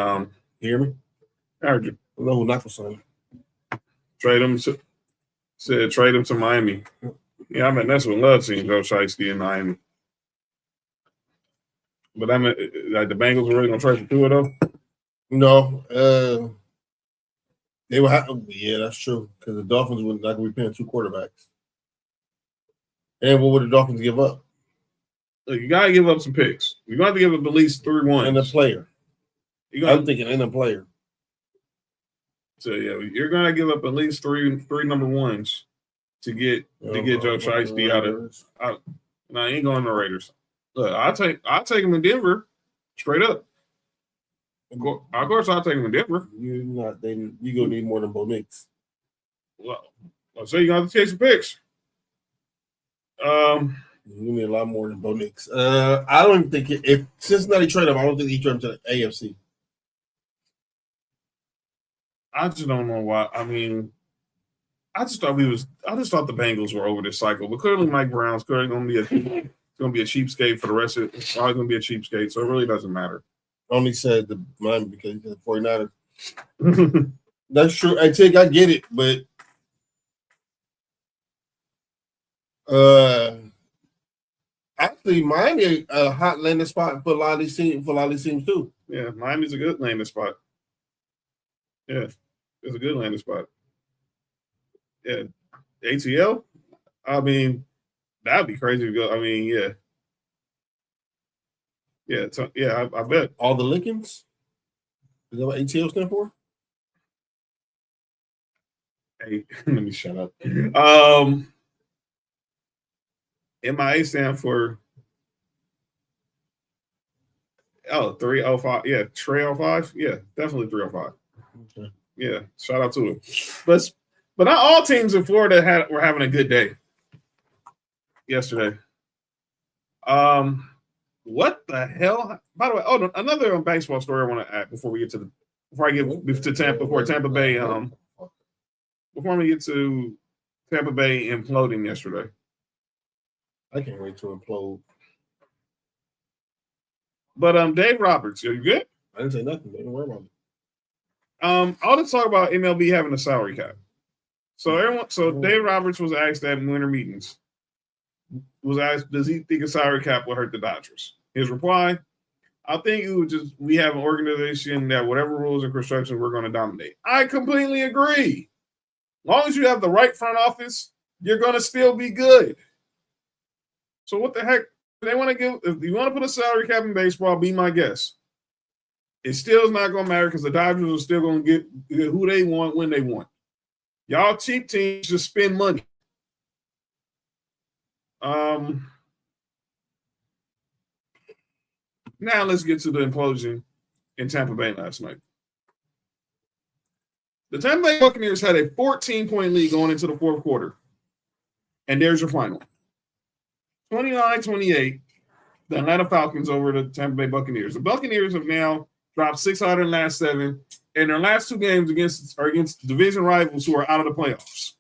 You hear me? I heard you. I know who not for sign. Trade him to Miami. Yeah, I mean that's what love seeing Joe Shiesty in Miami. But I mean, like the Bengals were really gonna trade for Tua though. No, they were. Yeah, that's true. Because the Dolphins would not be paying 2 quarterbacks. And what would the Dolphins give up? Look, you gotta give up some picks. You're gonna have to give up at least 3 ones. And a player. I'm thinking and a player. So yeah, you're gonna give up at least three number ones to get Joe Shiesty out of. No, I ain't going to the Raiders. Look, I'll take him in Denver, straight up. Of course, I'll take him in Denver. You gonna need more than Bo Nix. Well, I'll say you got to take some picks. You need a lot more than Bo Nix. I don't even think if Cincinnati trade him, I don't think he trade him to the AFC. I just don't know why. I mean, I just thought the Bengals were over this cycle, but clearly Mike Brown's clearly going to be a cheapskate for the rest of it. It's always going to be a cheapskate, so it really doesn't matter. Only said the Miami because he's the 49ers. That's true. I get it, but actually Miami a hot landing spot for a lot of these teams too. Yeah, Miami's a good landing spot. Yeah, it's a good landing spot. Yeah, ATL. I mean, that'd be crazy to go. I mean, I bet all the Lincolns. Is that what ATL stand for? Hey, let me shut up. MIA stand for 305. Yeah, 305. Yeah, definitely 305. Okay. Yeah, shout out to him. But not all teams in Florida were having a good day yesterday. What the hell? By the way, another baseball story I want to add before I get to Tampa Bay. Before we get to Tampa Bay imploding yesterday. I can't wait to implode. But Dave Roberts, are you good? I didn't say nothing. Don't worry about it. I'll just talk about MLB having a salary cap. So Dave Roberts was asked at winter meetings, was asked, does he think a salary cap will hurt the Dodgers? His reply, I think we have an organization that whatever rules in construction, we're going to dominate. I completely agree. As long as you have the right front office, you're going to still be good. So what the heck? They want to give, if you want to put a salary cap in baseball, be my guest. It still is not going to matter because the Dodgers are still going to get who they want when they want. Y'all cheap teams just spend money. Now let's get to the implosion in Tampa Bay last night. The Tampa Bay Buccaneers had a 14-point lead going into the fourth quarter. And there's your final. 29-28, the Atlanta Falcons over the Tampa Bay Buccaneers. The Buccaneers have now dropped 6 out of the last 7, and their last 2 games are against division rivals who are out of the playoffs.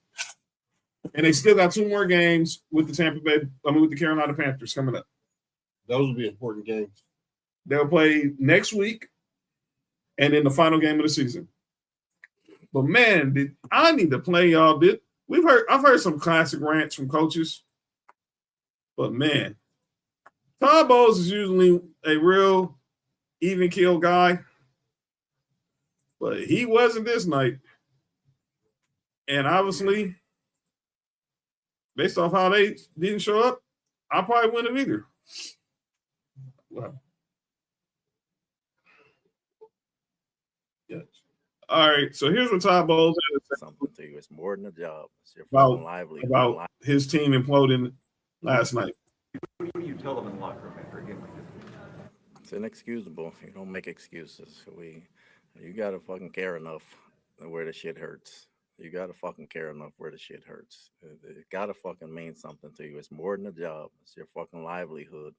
And they still got 2 more games with the Carolina Panthers coming up. Those will be important games. They'll play next week, and then the final game of the season. But man, I need to play y'all. I've heard some classic rants from coaches. But man, Todd Bowles is usually a real even keel guy, but he wasn't this night. And obviously, based off how they didn't show up, I probably wouldn't have either. Wow. Yeah. All right. So here's what Todd Bowles had to say something to you. It's more than a job. It's your about, livelihood. About his team imploding last night. What do you tell them in the locker room after a game like this? It's inexcusable. You don't make excuses. You gotta fucking care enough where the shit hurts. You gotta fucking care enough where the shit hurts. It gotta fucking mean something to you. It's more than a job. It's your fucking livelihood.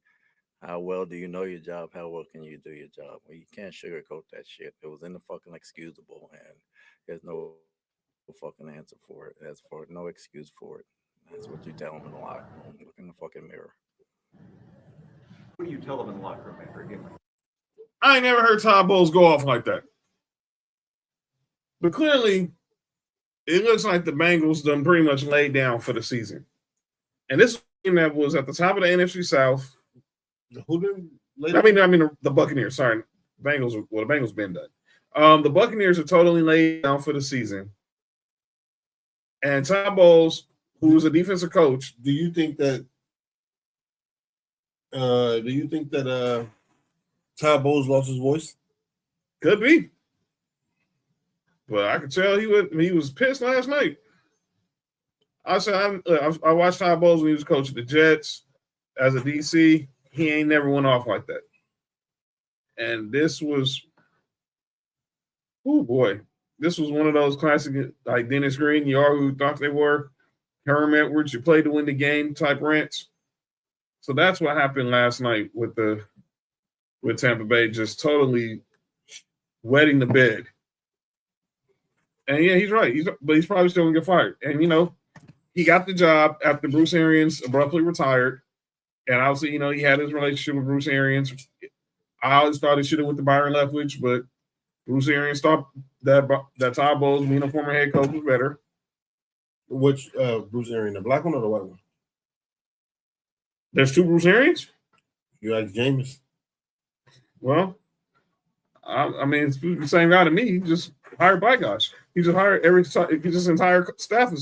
How well do you know your job? How well can you do your job? Well, you can't sugarcoat that shit. It was in the fucking excusable, and there's no fucking answer for it. There's no excuse for it. That's what you tell them in the locker room. Look in the fucking mirror. What do you tell them in the locker room after a game like this? I ain't never heard Todd Bowles go off like that. But clearly, it looks like the Bengals done pretty much laid down for the season. And this team that was at the top of the NFC South. Who did? The Buccaneers. Sorry, the Bengals been done. The Buccaneers are totally laid down for the season. And Todd Bowles, who was a defensive coach, do you think that Todd Bowles lost his voice? Could be. But I could tell he was pissed last night. I said I watched Todd Bowles when he was coaching the Jets as a DC. He ain't never went off like that. And this was, oh boy, this was one of those classic, like Dennis Green, you are who thought they were, Herm Edwards, you played to win the game type rants. So that's what happened last night with Tampa Bay, just totally wetting the bed. And yeah, he's right. But he's probably still gonna get fired. And he got the job after Bruce Arians abruptly retired. And obviously, he had his relationship with Bruce Arians. I always thought he should have went to Byron Leftwich, but Bruce Arians thought that Todd Bowles, being a former head coach, was better. Which Bruce Arians, the black one or the white one? There's two Bruce Arians? You like Jameis? Well, I mean, it's the same guy to me. He just hired black guys. He just hired his entire staff,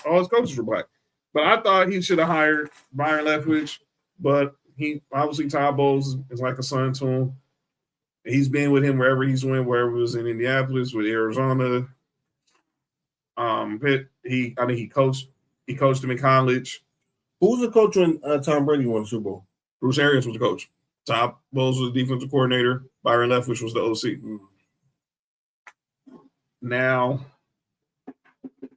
all his coaches were black. But I thought he should have hired Byron Leftwich. But he obviously Todd Bowles is like a son to him. He's been with him wherever he's went, wherever it was in Indianapolis, with Arizona. He coached him in college. Who was the coach when Tom Brady won the Super Bowl? Bruce Arians was the coach. Todd Bowles was the defensive coordinator. Byron Leftwich was the OC. Now,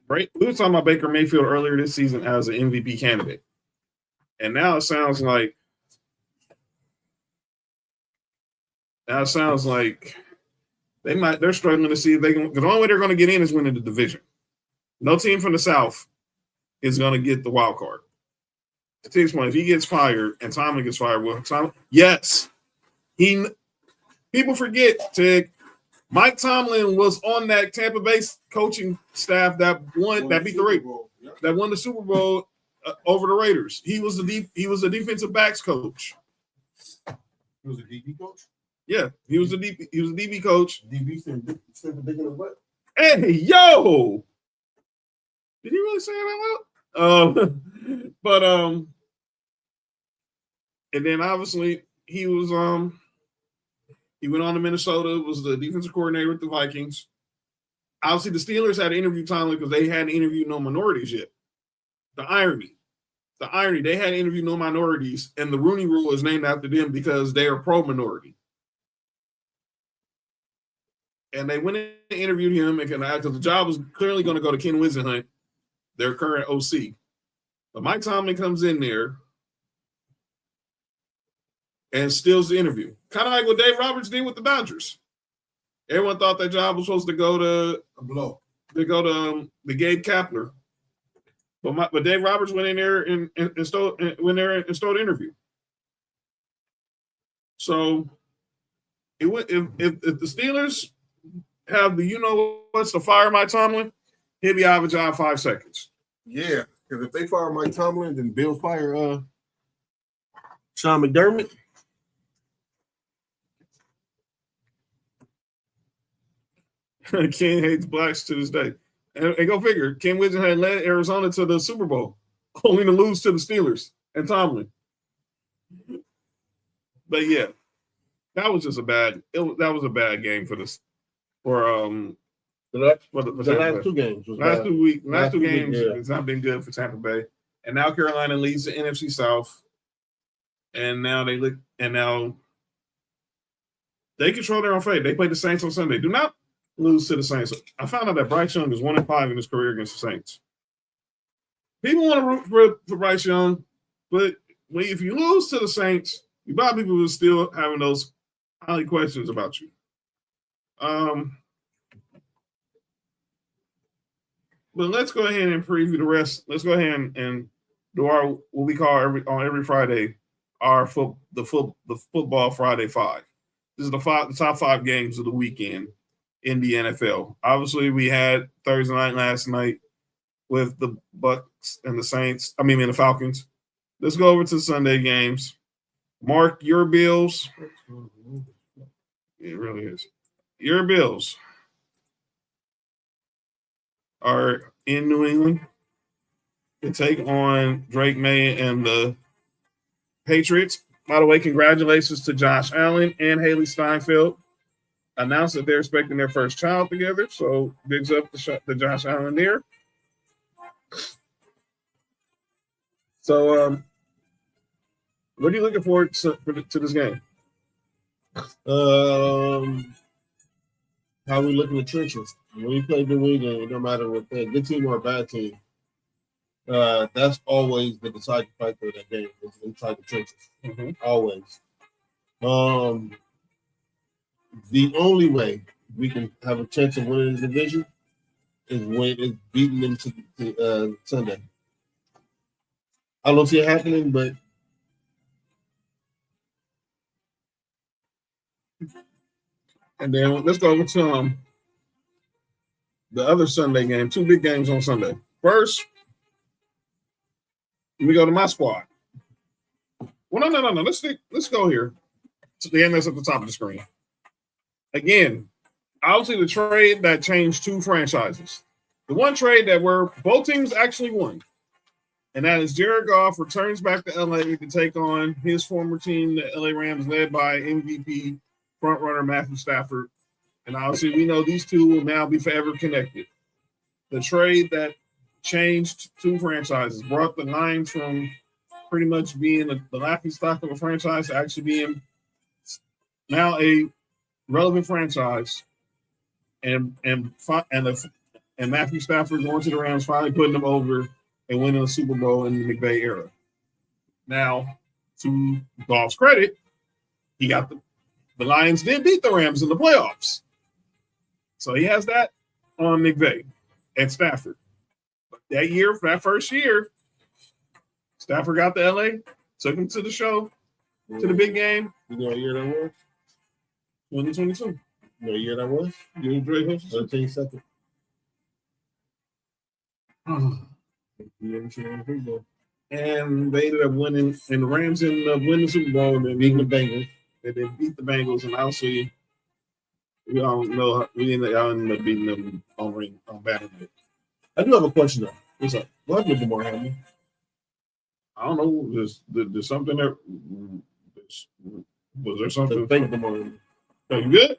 we were talking about Baker Mayfield earlier this season as an MVP candidate. And now it sounds like they're struggling to see if they can, because the only way they're going to get in is winning the division. No team from the South is going to get the wild card. To Tig's point, if he gets fired and Tomlin gets fired, yes. People forget, Tig, Mike Tomlin was on that Tampa Bay coaching staff that beat the Raiders, that won the Super Bowl over the Raiders. He was a defensive backs coach. He was a DB coach? Yeah, he was a DB coach. DB stand for dick in the butt. Hey, yo! Did he really say that out loud? And then obviously he was he went on to Minnesota, was the defensive coordinator with the Vikings. Obviously, the Steelers had to interview Tomlin because they hadn't interviewed no minorities yet. The irony, they hadn't interviewed no minorities, and the Rooney Rule is named after them because they are pro-minority. And they went in and interviewed him because the job was clearly going to go to Ken Wisenhunt, their current OC. But Mike Tomlin comes in there and steals the interview. Kind of like what Dave Roberts did with the Dodgers. Everyone thought that job was supposed to go to the Gabe Kapler. But Dave Roberts went in there and stole the interview. So if the Steelers have the what's to fire Mike Tomlin, he'll be out of a job 5 seconds. Yeah, because if they fire Mike Tomlin, then Bill fire Sean McDermott. Ken hates blacks to this day. And go figure, Ken Wisenhunt led Arizona to the Super Bowl, only to lose to the Steelers and Tomlin. But yeah, that was just a bad game for this. The last two games. Last two games, it's not been good for Tampa Bay. And now Carolina leads the NFC South. And now they control their own fate. They play the Saints on Sunday. Do not lose to the Saints. I found out that Bryce Young is 1-5 in his career against the Saints. People want to root for Bryce Young, but if you lose to the Saints, you probably people will still having those highly questions about you. But let's go ahead and preview the rest. Let's go ahead and do our what we call every Friday our the football Friday 5. This is the top 5 games of the weekend in the NFL. Obviously, we had Thursday night last night with the Bucks and the Saints. And the Falcons. Let's go over to Sunday games. Mark, your Bills. It really is. Your Bills are in New England to take on Drake May and the Patriots. By the way, congratulations to Josh Allen and Haley Steinfeld. Announced that they're expecting their first child together. So bigs up to Josh Allen there. So, what are you looking forward to this game? How we look in the trenches. When we play New England, no matter what they're a good team or a bad team, that's always the deciding factor of that game. It's inside the trenches. Mm-hmm. Always. The only way we can have a chance of winning the division is when it's beating them to Sunday. I don't see it happening, but and then let's go over to the other Sunday game. 2 big games on Sunday. First, we go to my squad. Well, no. Let's go here to the end that's at the top of the screen. Again, obviously the trade that changed 2 franchises. The one trade that both teams actually won. And that is Jared Goff returns back to LA to take on his former team, the LA Rams, led by MVP frontrunner Matthew Stafford. And obviously, we know these two will now be forever connected. The trade that changed 2 franchises, brought the Lions from pretty much being the laughing stock of a franchise to actually being now a relevant franchise. And Matthew Stafford going to the Rams, finally putting them over and winning a Super Bowl in the McVay era. Now, to Goff's credit, he got the Lions did beat the Rams in the playoffs. So he has that on McVay and Stafford. But that first year, Stafford got to LA, took him to the show, to the big game. You know what year that was? 2022. You know what year that was? 13 seconds. And they ended up winning, and the Rams ended up winning the Super Bowl and then beating the Bengals. They beat the Bengals, and obviously, we all know we ended up beating them on Battlefield. I do have a question though. What's up? What happened to Damar Hamlin? I don't know. There's something there. Was there something? Fake Damar Hamlin. Are you good?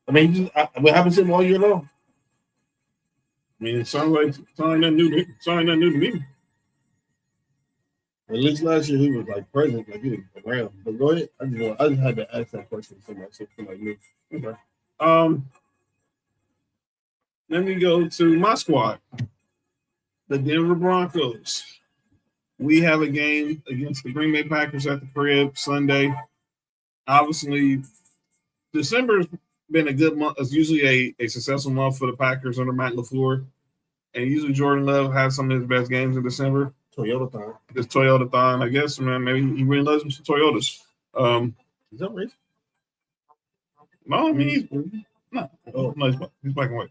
I mean, we haven't seen him all year long. I mean, it sounds like something new to me. At least last year he was like present, like he was around. But go ahead. I just had to ask that question to somebody new. Okay. Let me go to my squad, the Denver Broncos. We have a game against the Green Bay Packers at the crib Sunday. Obviously, December's been a good month. It's usually a successful month for the Packers under Matt LaFleur. And usually Jordan Love has some of his best games in December. Toyota-thon. It's Toyota-thon, I guess, man. Maybe he really loves some Toyotas. Is that right? No, I mean, no, he's black and white.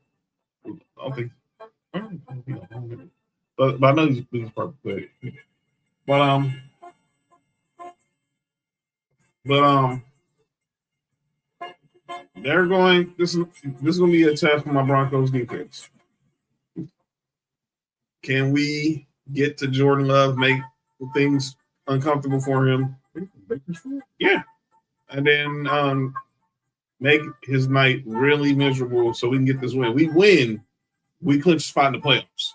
I don't think. But I know he's perfect. But they're going. This is going to be a test for my Broncos defense. Can we get to Jordan Love, make things uncomfortable for him? Yeah, and then make his night really miserable so we can get this win. We win, we clinch a spot in the playoffs.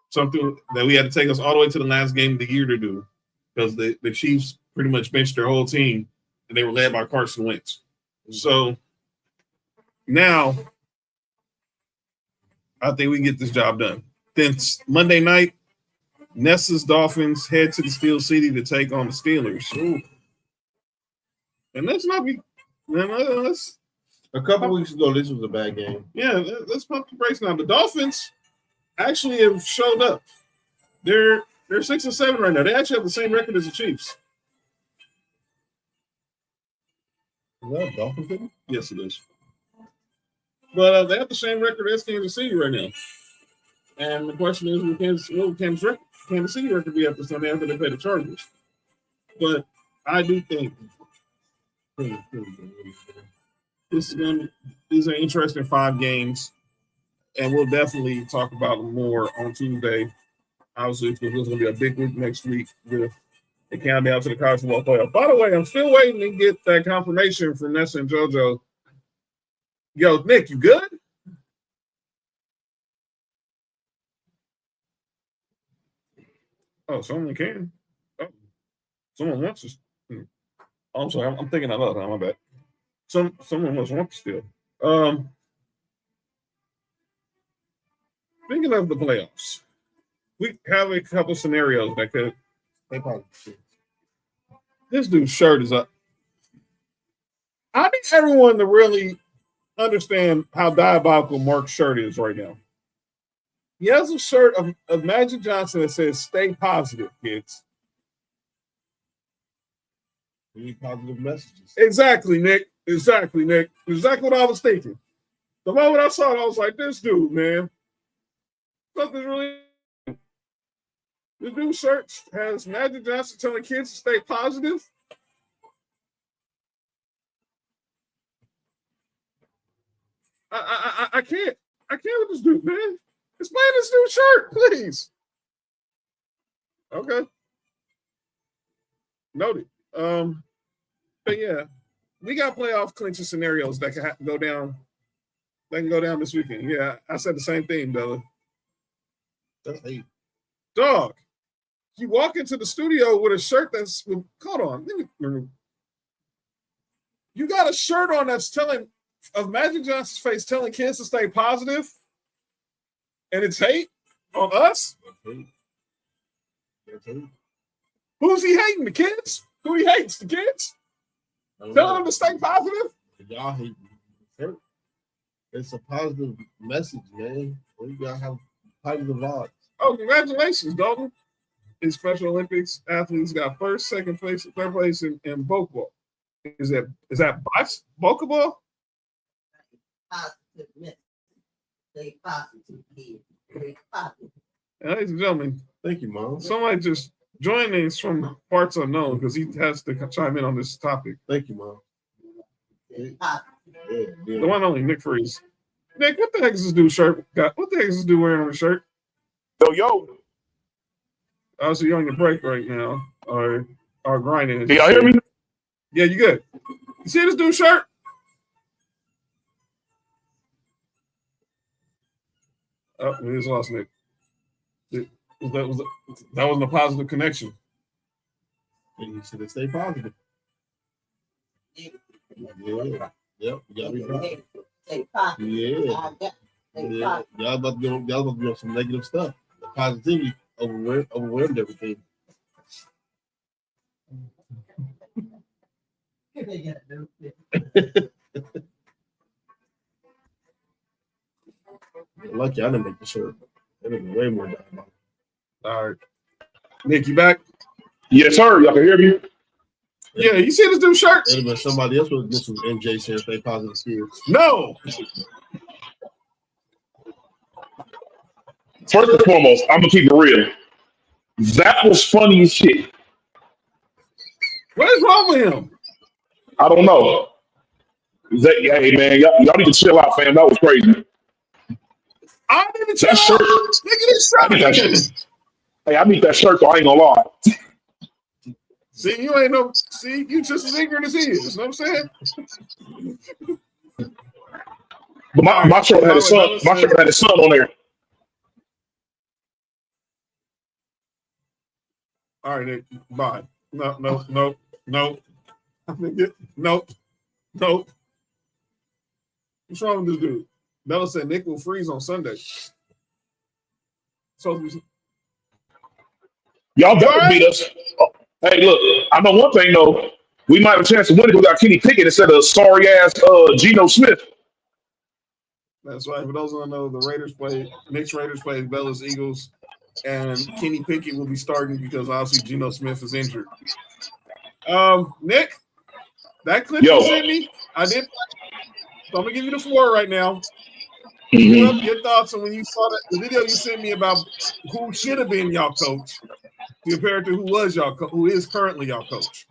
Something that we had to take us all the way to the last game of the year to do because the Chiefs pretty much benched their whole team and they were led by Carson Wentz. So now I think we can get this job done. Then Monday night, Nessa's Dolphins head to the Steel City to take on the Steelers. Ooh. And let's not be a couple weeks ago, this was a bad game. Yeah, let's pump the brakes now. The Dolphins actually have showed up. They're 6-7 right now. They actually have the same record as the Chiefs. that Dolphins thing? Yes, it is. But they have the same record as Kansas City right now. And the question is, what would Kansas City record be after Sunday after they play the Chargers? But I do think these are interesting 5 games, and we'll definitely talk about them more on Tuesday. Obviously, because there's going to be a big week next week with the countdown to the college football playoff. By the way, I'm still waiting to get that confirmation from Nessa and JoJo. Yo, Nick, you good? Oh, someone can. Oh, someone wants us. Oh, I'm sorry. I'm thinking out loud. My bad. Someone must want to still. Speaking of the playoffs, we have a couple scenarios that could. This dude's shirt is up. I need everyone to really understand how diabolical Mark's shirt is right now. He has a shirt of Magic Johnson that says "Stay positive, kids." We need positive messages. Exactly, Nick. Exactly what I was thinking. The moment I saw it, I was like, "This dude, man, something's really." This dude's shirt has Magic Johnson telling kids to stay positive. I can't with this dude, man. Explain this dude's shirt, please. Okay. Noted. But yeah, we got playoff clinching scenarios that can go down. They can go down this weekend. Yeah, I said the same thing, Bella. That's hate. Dog, you walk into the studio with a shirt that's. Hold on. You got a shirt on that's telling of Magic Johnson's face telling kids to stay positive, and it's hate on us. That's hate. Who's he hating? The kids? Who he hates? The kids? Telling them to stay positive? Y'all hate me. It's a positive message, man. We gotta have positive vibes. Oh, congratulations, Dalton. In Special Olympics, athletes got first, second place, third place in both ball. Is that boca ball? Positive message. Stay positive, kids. Stay positive. Ladies and gentlemen, thank you, Mom. Somebody just joined us from parts unknown because he has to chime in on this topic. Thank you, Mom. The one only Nick Freeze. Nick, what the heck is this dude shirt got? What the heck is this dude wearing on his shirt? Yo. Oh, so you're on your break right now, or grinding. Can y'all hear me? Yeah, you good. You see this dude's shirt? Oh, we just lost Nick. That wasn't a positive connection. And you should stay positive. Yeah. Yep. You gotta be positive. Stay positive. Yeah. Y'all about to be on some negative stuff. The positivity overwhelmed everything. Lucky I didn't make the shirt. That would be way more diabolical. All right. Nick, you back? Yes, sir. Y'all can hear me? Yeah, you see this dude's shirt? It'd have been somebody else with this was MJ saying stay positive kids. No. First and foremost, I'm gonna keep it real. That was funny as shit. What is wrong with him? I don't know. Hey man, y'all need to chill out, fam. That was crazy. I didn't even chill out. Look at this shirt. Hey, I need that shirt, so I ain't gonna lie. See, you just as ignorant as he is. You know what I'm saying? But my shirt had his son. My shirt had his son on there. All right, Nick. Bye. No. What's wrong with this dude? Bella said Nick will freeze on Sunday. So y'all better beat us. Hey, look, I know one thing though. We might have a chance to win if we got Kenny Pickett instead of sorry ass Geno Smith. That's right. For those who don't know, Knicks Raiders play Bella's Eagles, and Kenny Pickett will be starting because obviously Geno Smith is injured. Nick, That clip you sent me, I did. So I'm gonna give you the floor right now. Give up your thoughts on when you saw the video you sent me about who should have been y'all coach compared to who is currently y'all coach.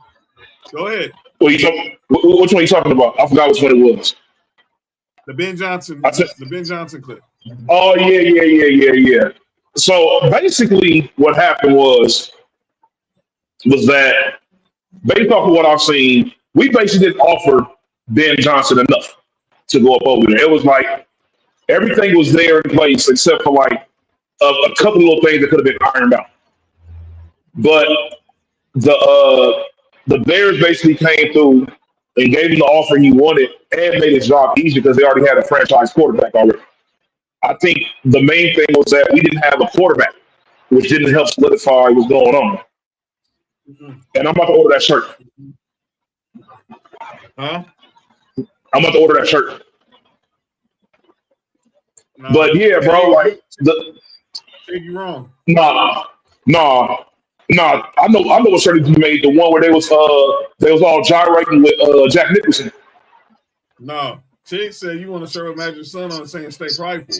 Go ahead. Which one are you talking about? I forgot which one it was. The Ben Johnson. The Ben Johnson clip. Oh yeah. So basically, what happened was that based off of what I've seen, we basically didn't offer Ben Johnson enough to go up over there. It was like everything was there in place except for like a couple of little things that could have been ironed out. But the Bears basically came through and gave him the offer he wanted and made his job easy because they already had a franchise quarterback already. I think the main thing was that we didn't have a quarterback, which didn't help solidify what's going on. And I'm about to order that shirt. Huh? I'm about to order that shirt. No, but yeah, bro, like you wrong. Nah. I know what shirt you made. The one where they was all gyrating with Jack Nicholson. No, Chick said you want to show Magic Son on saying stay prideful.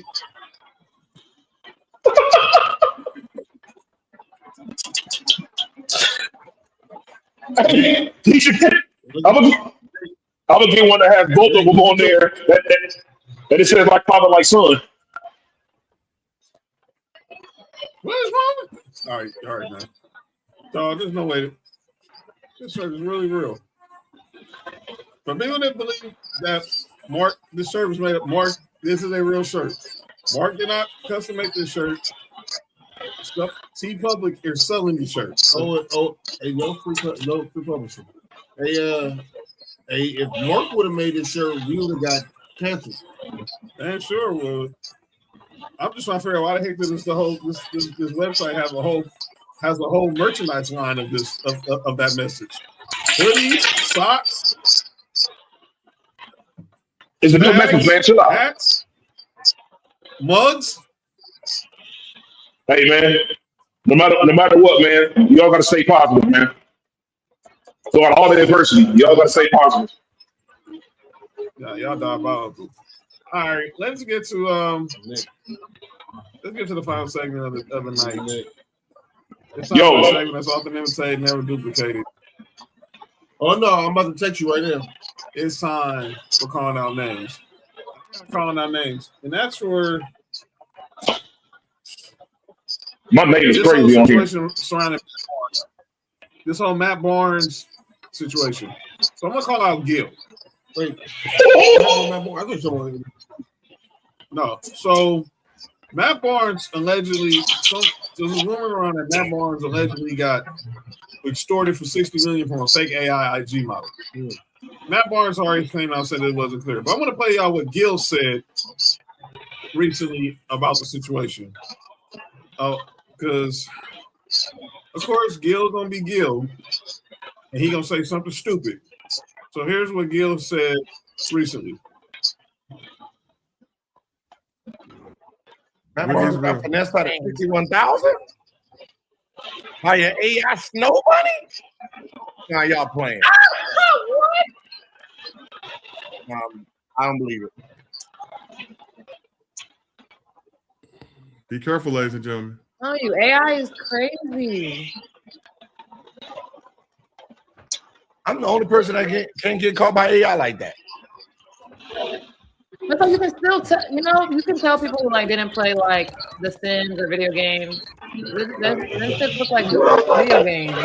Hey, he should get. I'm gonna get one that has both of them on there. That it says like father, like son. What is wrong? All right, man. Dog, there's no way. This shirt is really real. For people that believe that Mark, this shirt was made up, Mark, this is a real shirt. Mark did not custom make this shirt. T Public is selling these shirts. No free publishing. If Mark would have made this shirt, we would have got canceled. And sure would. I'm just trying to figure out why the heck does this website has a whole merchandise line of this of that message. Hoodies, socks. It's a new message, man. Chill out. Hats, mugs. Hey man, no matter what, man, y'all gotta stay positive, man. So out all the adversity, y'all gotta stay positive. Yeah, y'all diabolical. All right, let's get to the final segment of the night. It's not a segment that's often imitated, never duplicated. Oh no, I'm about to text you right now. It's time for calling out names. Calling out names, and that's for my name is crazy on here. Surrounding this whole Matt Barnes situation. So I'm gonna call out Gil. Wait, no. So Matt Barnes allegedly, there's a rumor around that Matt Barnes allegedly got extorted for $60 million from a fake AI IG model. Matt Barnes already came out and said it wasn't clear, but I'm going to play y'all what Gil said recently about the situation. Because of course Gil's going to be Gil, and he going to say something stupid. So here's what Gil said recently. Matt Barnes got finessed out of 61,000 by your AI snow bunny? Now y'all playing. What? I don't believe it. Be careful, ladies and gentlemen. Oh, you AI is crazy. I'm the only person that can't get caught by AI like that. But so you can still you can tell people who like didn't play like The Sims or video games. This shit look like video games.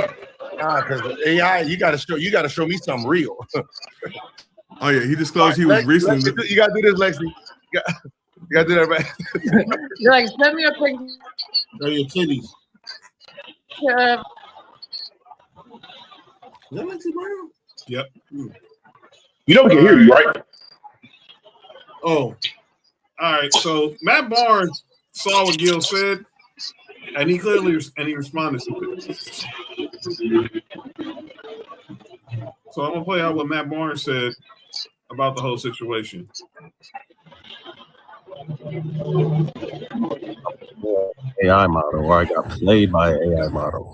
Because AI, you gotta show me something real. Oh yeah, he disclosed he was recently. Lexi, you gotta do this, Lexi. You gotta do that, man. You're like, send me a picture. Oh, your titties. Yeah. Is that Lexi Brown? Yep. You know we can hear you, right? Oh, all right. So Matt Barnes saw what Gil said, and he responded to it. So I'm gonna play out what Matt Barnes said about the whole situation. AI model, or I got played by an AI model.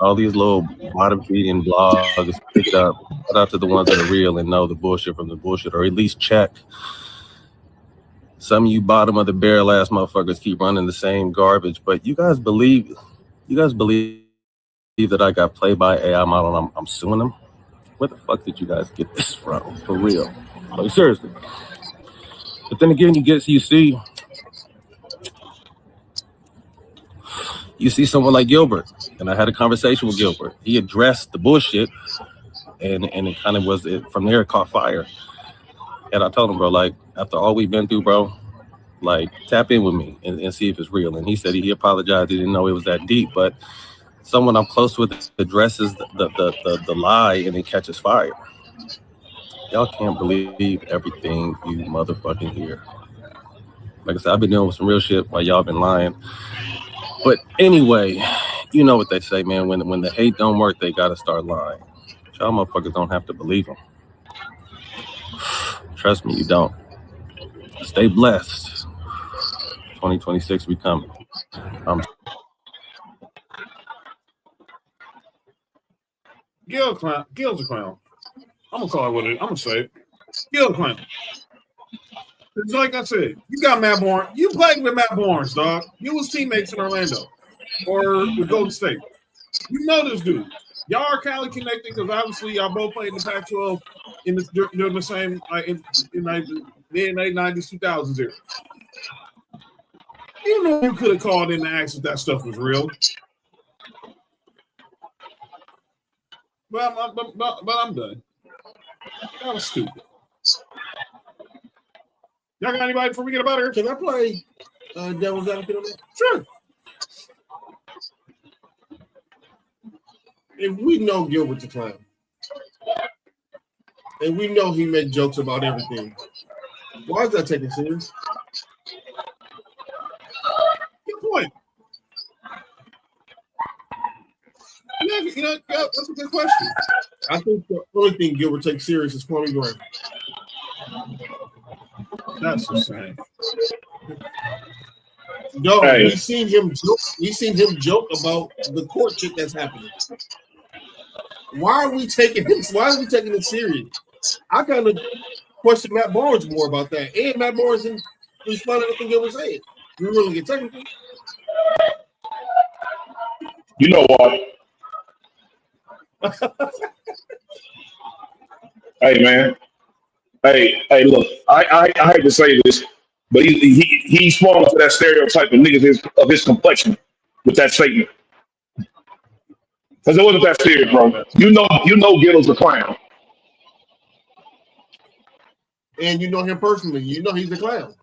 All these little bottom feeding blogs, pick it up. Shout out to the ones that are real and know the bullshit from the bullshit, or at least check. Some of you bottom of the barrel ass motherfuckers keep running the same garbage, but you guys believe that I got played by AI model and I'm suing them? Where the fuck did you guys get this from? For real. Like, seriously. But then again, you see someone like Gilbert, and I had a conversation with Gilbert. He addressed the bullshit, and it kind of was it from there. It caught fire, and I told him, bro, like after all we've been through, bro, like tap in with me and see if it's real. And he said he apologized. He didn't know it was that deep, but someone I'm close with addresses the lie, and it catches fire. Y'all can't believe everything you motherfucking hear. Like I said, I've been dealing with some real shit while y'all been lying. But anyway, you know what they say, man. When the hate don't work, they gotta start lying. Y'all motherfuckers don't have to believe them. Trust me, you don't. Stay blessed. 2026 we coming. Gil's a clown. I'm gonna call it what it is. I'm gonna say it. Gil's a clown. It's like I said, you got Matt Barnes. You played with Matt Barnes, dog. You was teammates in Orlando or with Golden State. You know this dude. Y'all are Cali connected because obviously y'all both played in the Pac-12 during the same in the mid 90s, 2000s era. You know you could have called in to ask if that stuff was real. But I'm done. That was stupid. Y'all got anybody before we get about her? Can I play devil's advocate on that? Sure. If we know Gilbert's a clown, and we know he makes jokes about everything, why is that taken serious? Good point. Yeah, that's a good question. I think the only thing Gilbert takes serious is Kwame Grant. That's insane. No, Hey. we seen him joke about the court shit that's happening. Why are we taking him? Why are we taking it serious? I kind of question Matt Barnes more about that, and Matt Barnes responded to what Gilbert said. We really get technical. You know what? Hey, man. Hey, look, I hate to say this, but he's falling into that stereotype of niggas of his complexion with that statement. Because it wasn't that serious, bro. You know Gittle's a clown. And you know him personally. You know he's a clown.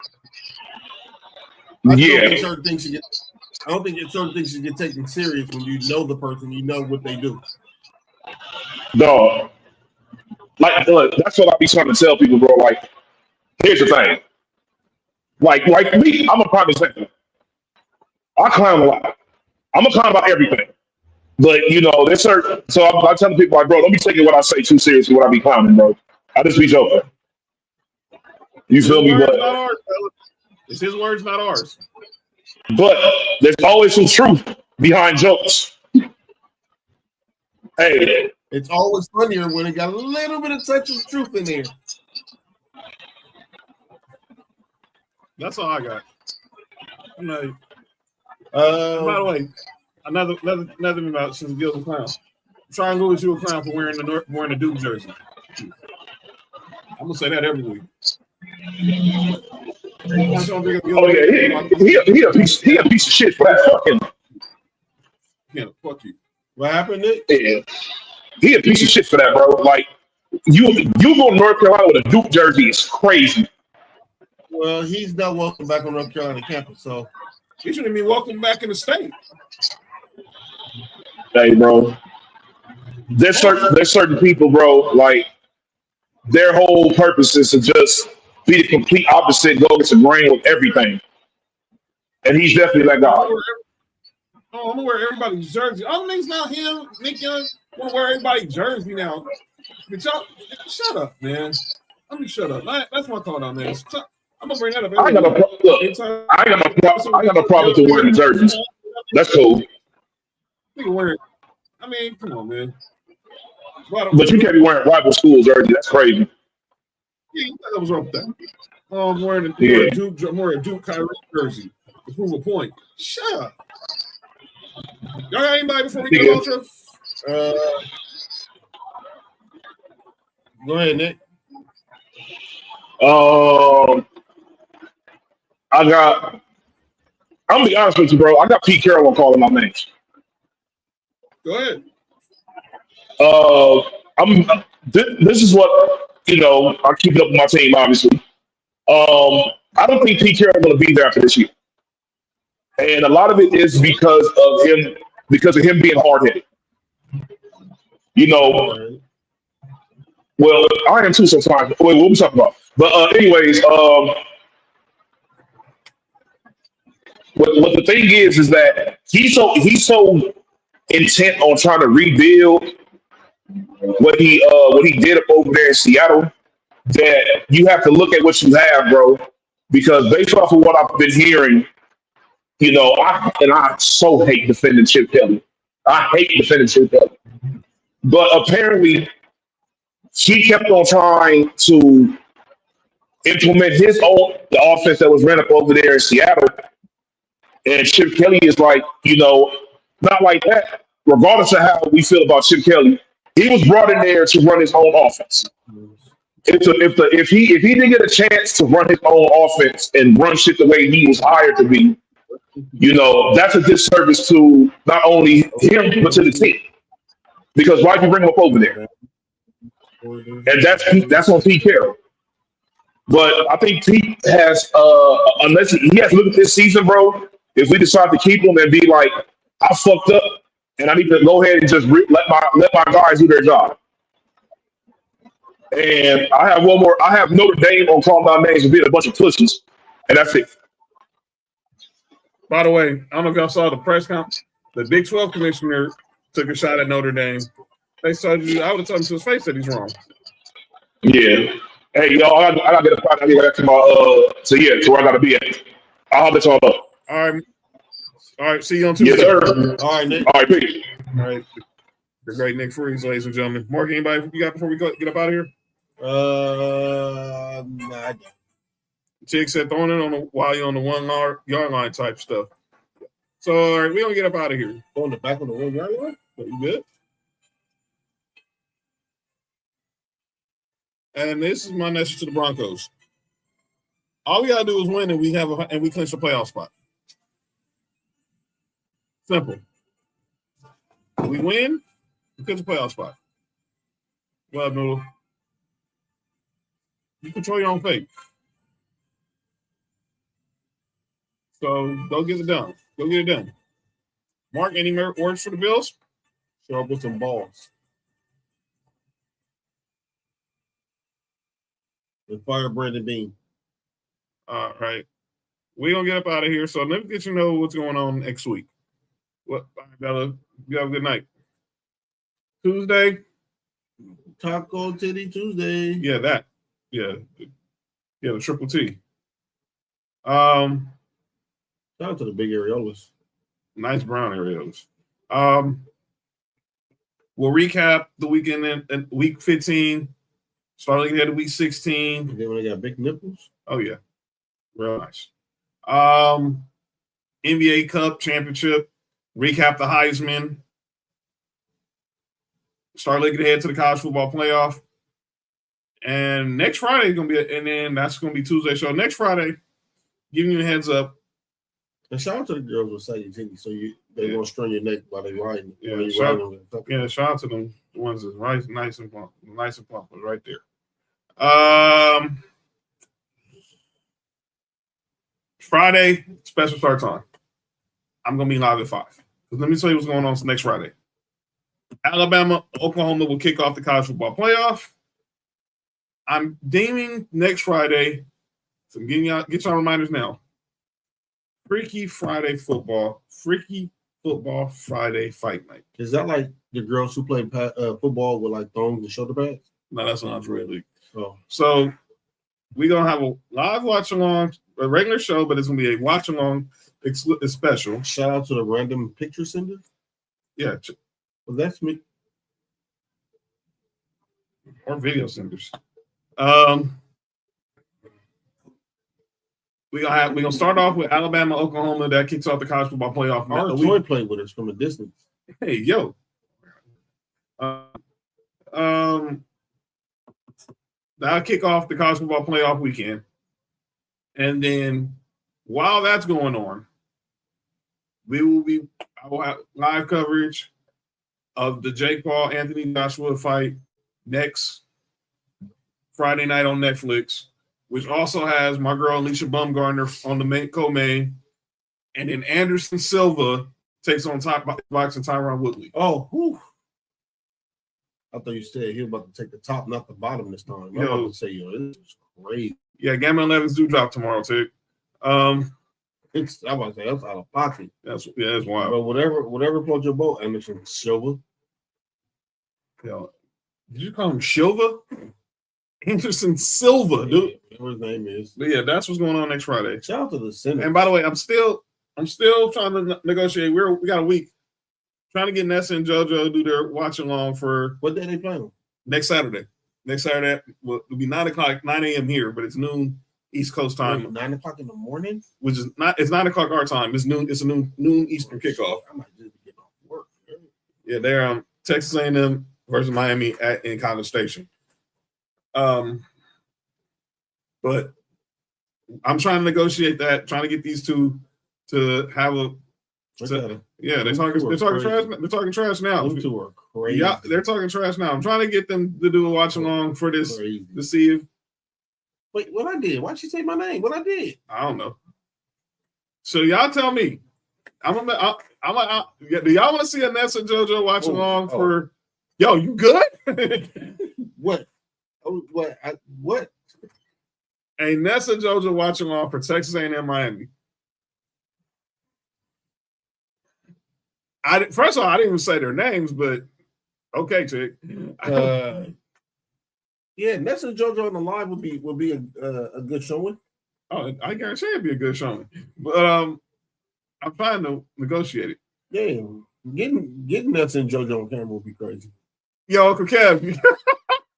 Yeah. I don't think certain things should get taken serious when you know the person, you know what they do. Dog. Like, look, that's what I be trying to tell people, bro. Like, here's the thing. Like me, I'm a prime example. I clown a lot. I'm a clown about everything. But, you know, there's certain... So I tell people, like, bro, don't be taking what I say too seriously when I be clowning, bro. I just be joking. You feel me? But Not ours, fella. It's his words, not ours. But there's always some truth behind jokes. Hey. It's always funnier when it got a little bit of touch of truth in there. That's all I got. I'm not, by the way, another thing about since Gil's a clown. Try and lose you a clown for wearing the Duke jersey. I'm gonna say that every week. Oh yeah, he a piece of shit for that fucking. Yeah, fuck you. What happened, Nick? Yeah, he a piece of shit for that, bro. Like you go to North Carolina with a Duke jersey is crazy. Well, he's not welcome back on North Carolina campus, so he shouldn't be welcome back in the state. Hey, bro. There's certain people, bro. Like their whole purpose is to just be the complete opposite, go against the grain with everything. And he's definitely that guy. I'm gonna wear everybody's jersey. Oh, niggas not him. Nick Young wanna wear everybody's jersey now. But y'all, shut up, man. Let me shut up. That's my call on this. I'm gonna bring that up. I got no problem to wearing the jerseys. That's cool. Nigga wearing. I mean, come on, man. But you can't be wearing rival schools early. That's crazy. Yeah, you thought that was wrong with that. Oh, I'm wearing a Duke Kyrie jersey to prove a point. Shut up. Y'all got anybody before we get Ultra? Go ahead, Nick. I'm gonna be honest with you, bro. I got Pete Carroll on calling my names. Go ahead. This is what, I keep it up with my team, obviously. I don't think Pete Carroll is going to be there after this year. And a lot of it is because of him being hard-headed. Well, I am too sometimes. Wait, what we talking about? But anyways, what the thing is that he's so intent on trying to rebuild what he did up over there in Seattle that you have to look at what you have, bro. Because based off of what I've been hearing, I so hate defending Chip Kelly. I hate defending Chip Kelly. But apparently, he kept on trying to implement the offense that was ran up over there in Seattle. And Chip Kelly is like, not like that. Regardless of how we feel about Chip Kelly, he was brought in there to run his own offense. If he didn't get a chance to run his own offense and run shit the way he was hired to be, that's a disservice to not only him but to the team. Because why'd you bring him up over there? And that's on Pete Carroll. But I think Pete has, unless he has to look at this season, bro. If we decide to keep him and be like, I fucked up, and I need to go ahead and just let my guys do their job. And I have one more. I have Notre Dame on calling my names and being a bunch of pushes, and that's it. By the way, I don't know if y'all saw the press conference. The Big 12 commissioner took a shot at Notre Dame. They started. I would have told him to his face that he's wrong. Yeah. Hey, y'all, I gotta get a fight. I gotta get back to my to where I gotta be at. I'll let y'all know. All right. See you on Tuesday. Yes, sir. All right, Nick. All right, peace. All right. The great Nick Freeze, ladies and gentlemen. Mark, anybody you got before we get up out of here? Nah, I don't. Tig said throwing it while you're on the 1 yard line type stuff. So, all right, we're going to get up out of here. On the back of the 1 yard line? You good? And this is my message to the Broncos. All we got to do is win, and we clinch the playoff spot. Simple. We win, we clinch the playoff spot. Well, Noodle. You control your own fate. So go get it done. Go get it done. Mark, any words for the Bills? Show up with some balls. And fire Brandon Bean. All right. We're going to get up out of here. So let me get you know what's going on next week. What, Bella? You have a good night. Tuesday. Taco Titty Tuesday. Yeah, that. Yeah. Yeah, the triple T. Shout out to the big areolas. Nice brown areolas. We'll recap the weekend in week 15. Starting at week 16. And then when they got big nipples. Oh, yeah. Real nice. NBA Cup Championship. Recap the Heisman. Start looking ahead to the college football playoff. And next Friday is going to be, and then that's going to be Tuesday. So next Friday, giving you a heads up. And shout out to the girls with saggy titties, so they won't strain your neck while they riding. Yeah, shout out to them, the ones that's right, nice and plump right there. Friday, special start time. I'm going to be live at 5. Let me tell you what's going on next Friday. Alabama, Oklahoma will kick off the college football playoff. I'm deeming next Friday, so I'm get y'all reminders now. Freaky Friday football. Freaky football Friday fight night. Is that like the girls who play football with like thongs and shoulder pads? No, that's not really. Oh. So we're going to have a live watch-along, a regular show, but it's going to be a watch-along special. Shout out to the random picture sender. Yeah. Well, that's me. Or video centers. We're gonna start off with Alabama, Oklahoma. That kicks off the college football playoff. Our toy played with us from a distance. Hey, yo. That'll kick off the college football playoff weekend. And then while that's going on, I will have live coverage of the Jake Paul Anthony Joshua fight next Friday night on Netflix, which also has my girl Alicia Bumgarner on the co-main, and then Anderson Silva takes on boxing Tyron Woodley. Oh, whew. I thought you said he was about to take the top, not the bottom this time. I was about to say, this is crazy. Yeah, Gamma 11s do drop tomorrow too. It's I was say that's out of pocket. That's wild. But whatever floats your boat, Anderson Silva. Yo, did you call him Silva? Anderson Silva, dude. Whatever his name is. But yeah, that's what's going on next Friday. Shout out to the Senate. And by the way, I'm still trying to negotiate. We got a week trying to get Nessa and JoJo to do their watch along for what day they playing? Next Saturday. Next Saturday will be 9 a.m. here, but it's noon East Coast time. 9 o'clock in the morning? Which is not. It's 9 o'clock our time. It's noon. It's a noon Eastern kickoff. I might just be getting off work. Yeah, they're Texas A&M versus Miami in College Station. But I'm trying to negotiate that. Trying to get these two to have a. Yeah, they're talking trash. They're talking trash now. Those two are crazy. Yeah, they're talking trash now. I'm trying to get them to do a watch along for this to see if. Wait, what I did? Why'd she say my name? What I did? I don't know. So y'all tell me. Do y'all want to see a Nessa and JoJo watch along for? Yo, you good? What? What? A Nessa and JoJo watch along for Texas A&M Miami. First of all, I didn't even say their names, but okay, chick. Yeah, Nessa and JoJo on the live would be a good showing. Oh, I guarantee it'd be a good showing. But I'm trying to negotiate it. Yeah, getting Nessa and JoJo on camera would be crazy. Yo, Uncle Kev.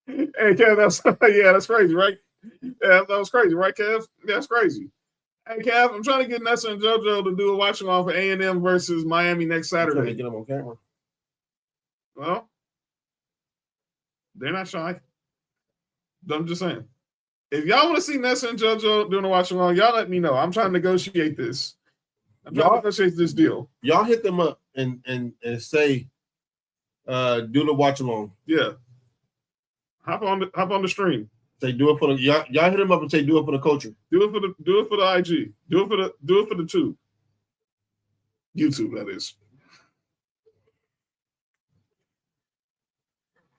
Hey, Kev, that's crazy, right? Yeah, that was crazy, right, Kev? That's crazy. Hey, Kev, I'm trying to get Nessa and JoJo to do a watch along for A&M versus Miami next Saturday. I'm trying to get them on camera. Well, they're not shy. I'm just saying. If y'all want to see Nessa and JoJo doing a watch along, y'all let me know. I'm trying to negotiate this. I'm trying to negotiate this deal. Y'all hit them up and say, do the watch along. Yeah. Hop on the stream. Say do it for the y'all hit them up and say do it for the culture. Do it for the IG. Do it for the tube. YouTube, that is.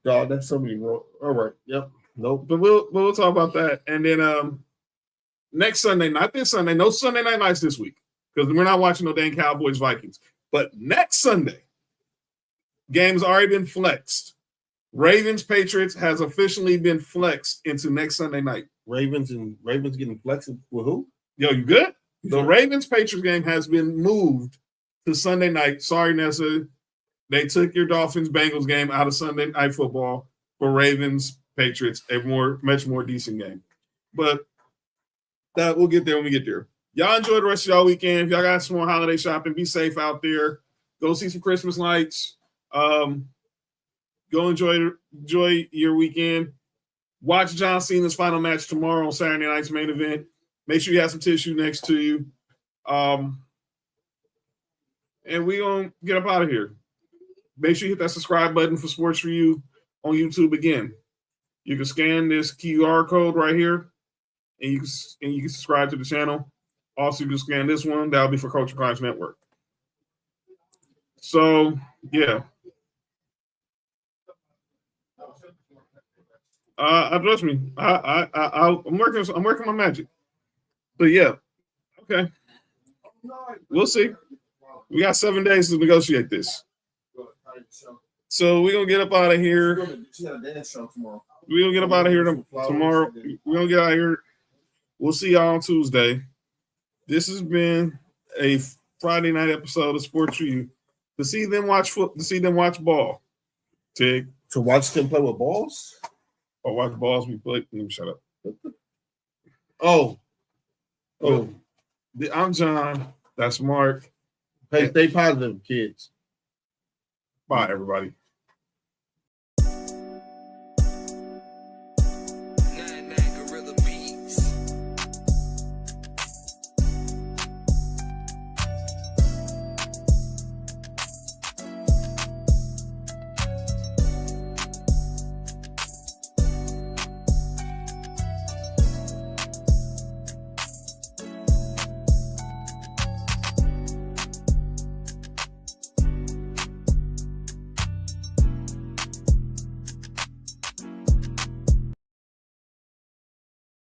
God, that's so many wrong. All right. Yep. Nope. But we'll talk about that. And then next Sunday, not this Sunday, no Sunday night lights this week. Because we're not watching no dang Cowboys Vikings. But next Sunday, game's already been flexed. Ravens Patriots has officially been flexed into next Sunday night. Ravens getting flexed with who? Yo, you good? The Ravens Patriots game has been moved to Sunday night. Sorry, Nessa. They took your Dolphins Bengals game out of Sunday night football for Ravens Patriots, a much more decent game. But that we'll get there when we get there. Y'all enjoy the rest of y'all weekend. If y'all got some more holiday shopping, be safe out there. Go see some Christmas lights. Go enjoy your weekend. Watch John Cena's final match tomorrow on Saturday night's main event. Make sure you have some tissue next to you. And we gonna get up out of here. Make sure you hit that subscribe button for Sports4U on YouTube again. You can scan this QR code right here, and you can subscribe to the channel. Also, you can scan this one. That'll be for Culture Crimes Network. So, yeah. Trust me. I'm working my magic. But yeah, okay. We'll see. We got 7 days to negotiate this. So we're gonna get up out of here. We're gonna get up out of here tomorrow. We're gonna get out of here. We'll see y'all on Tuesday. This has been a Friday night episode of Sports4U. To see them watch ball. Tig. To watch them play with balls? Or watch balls be played. Let me shut up. Oh. I'm John. That's Mark. Hey, stay positive, kids. Bye, everybody.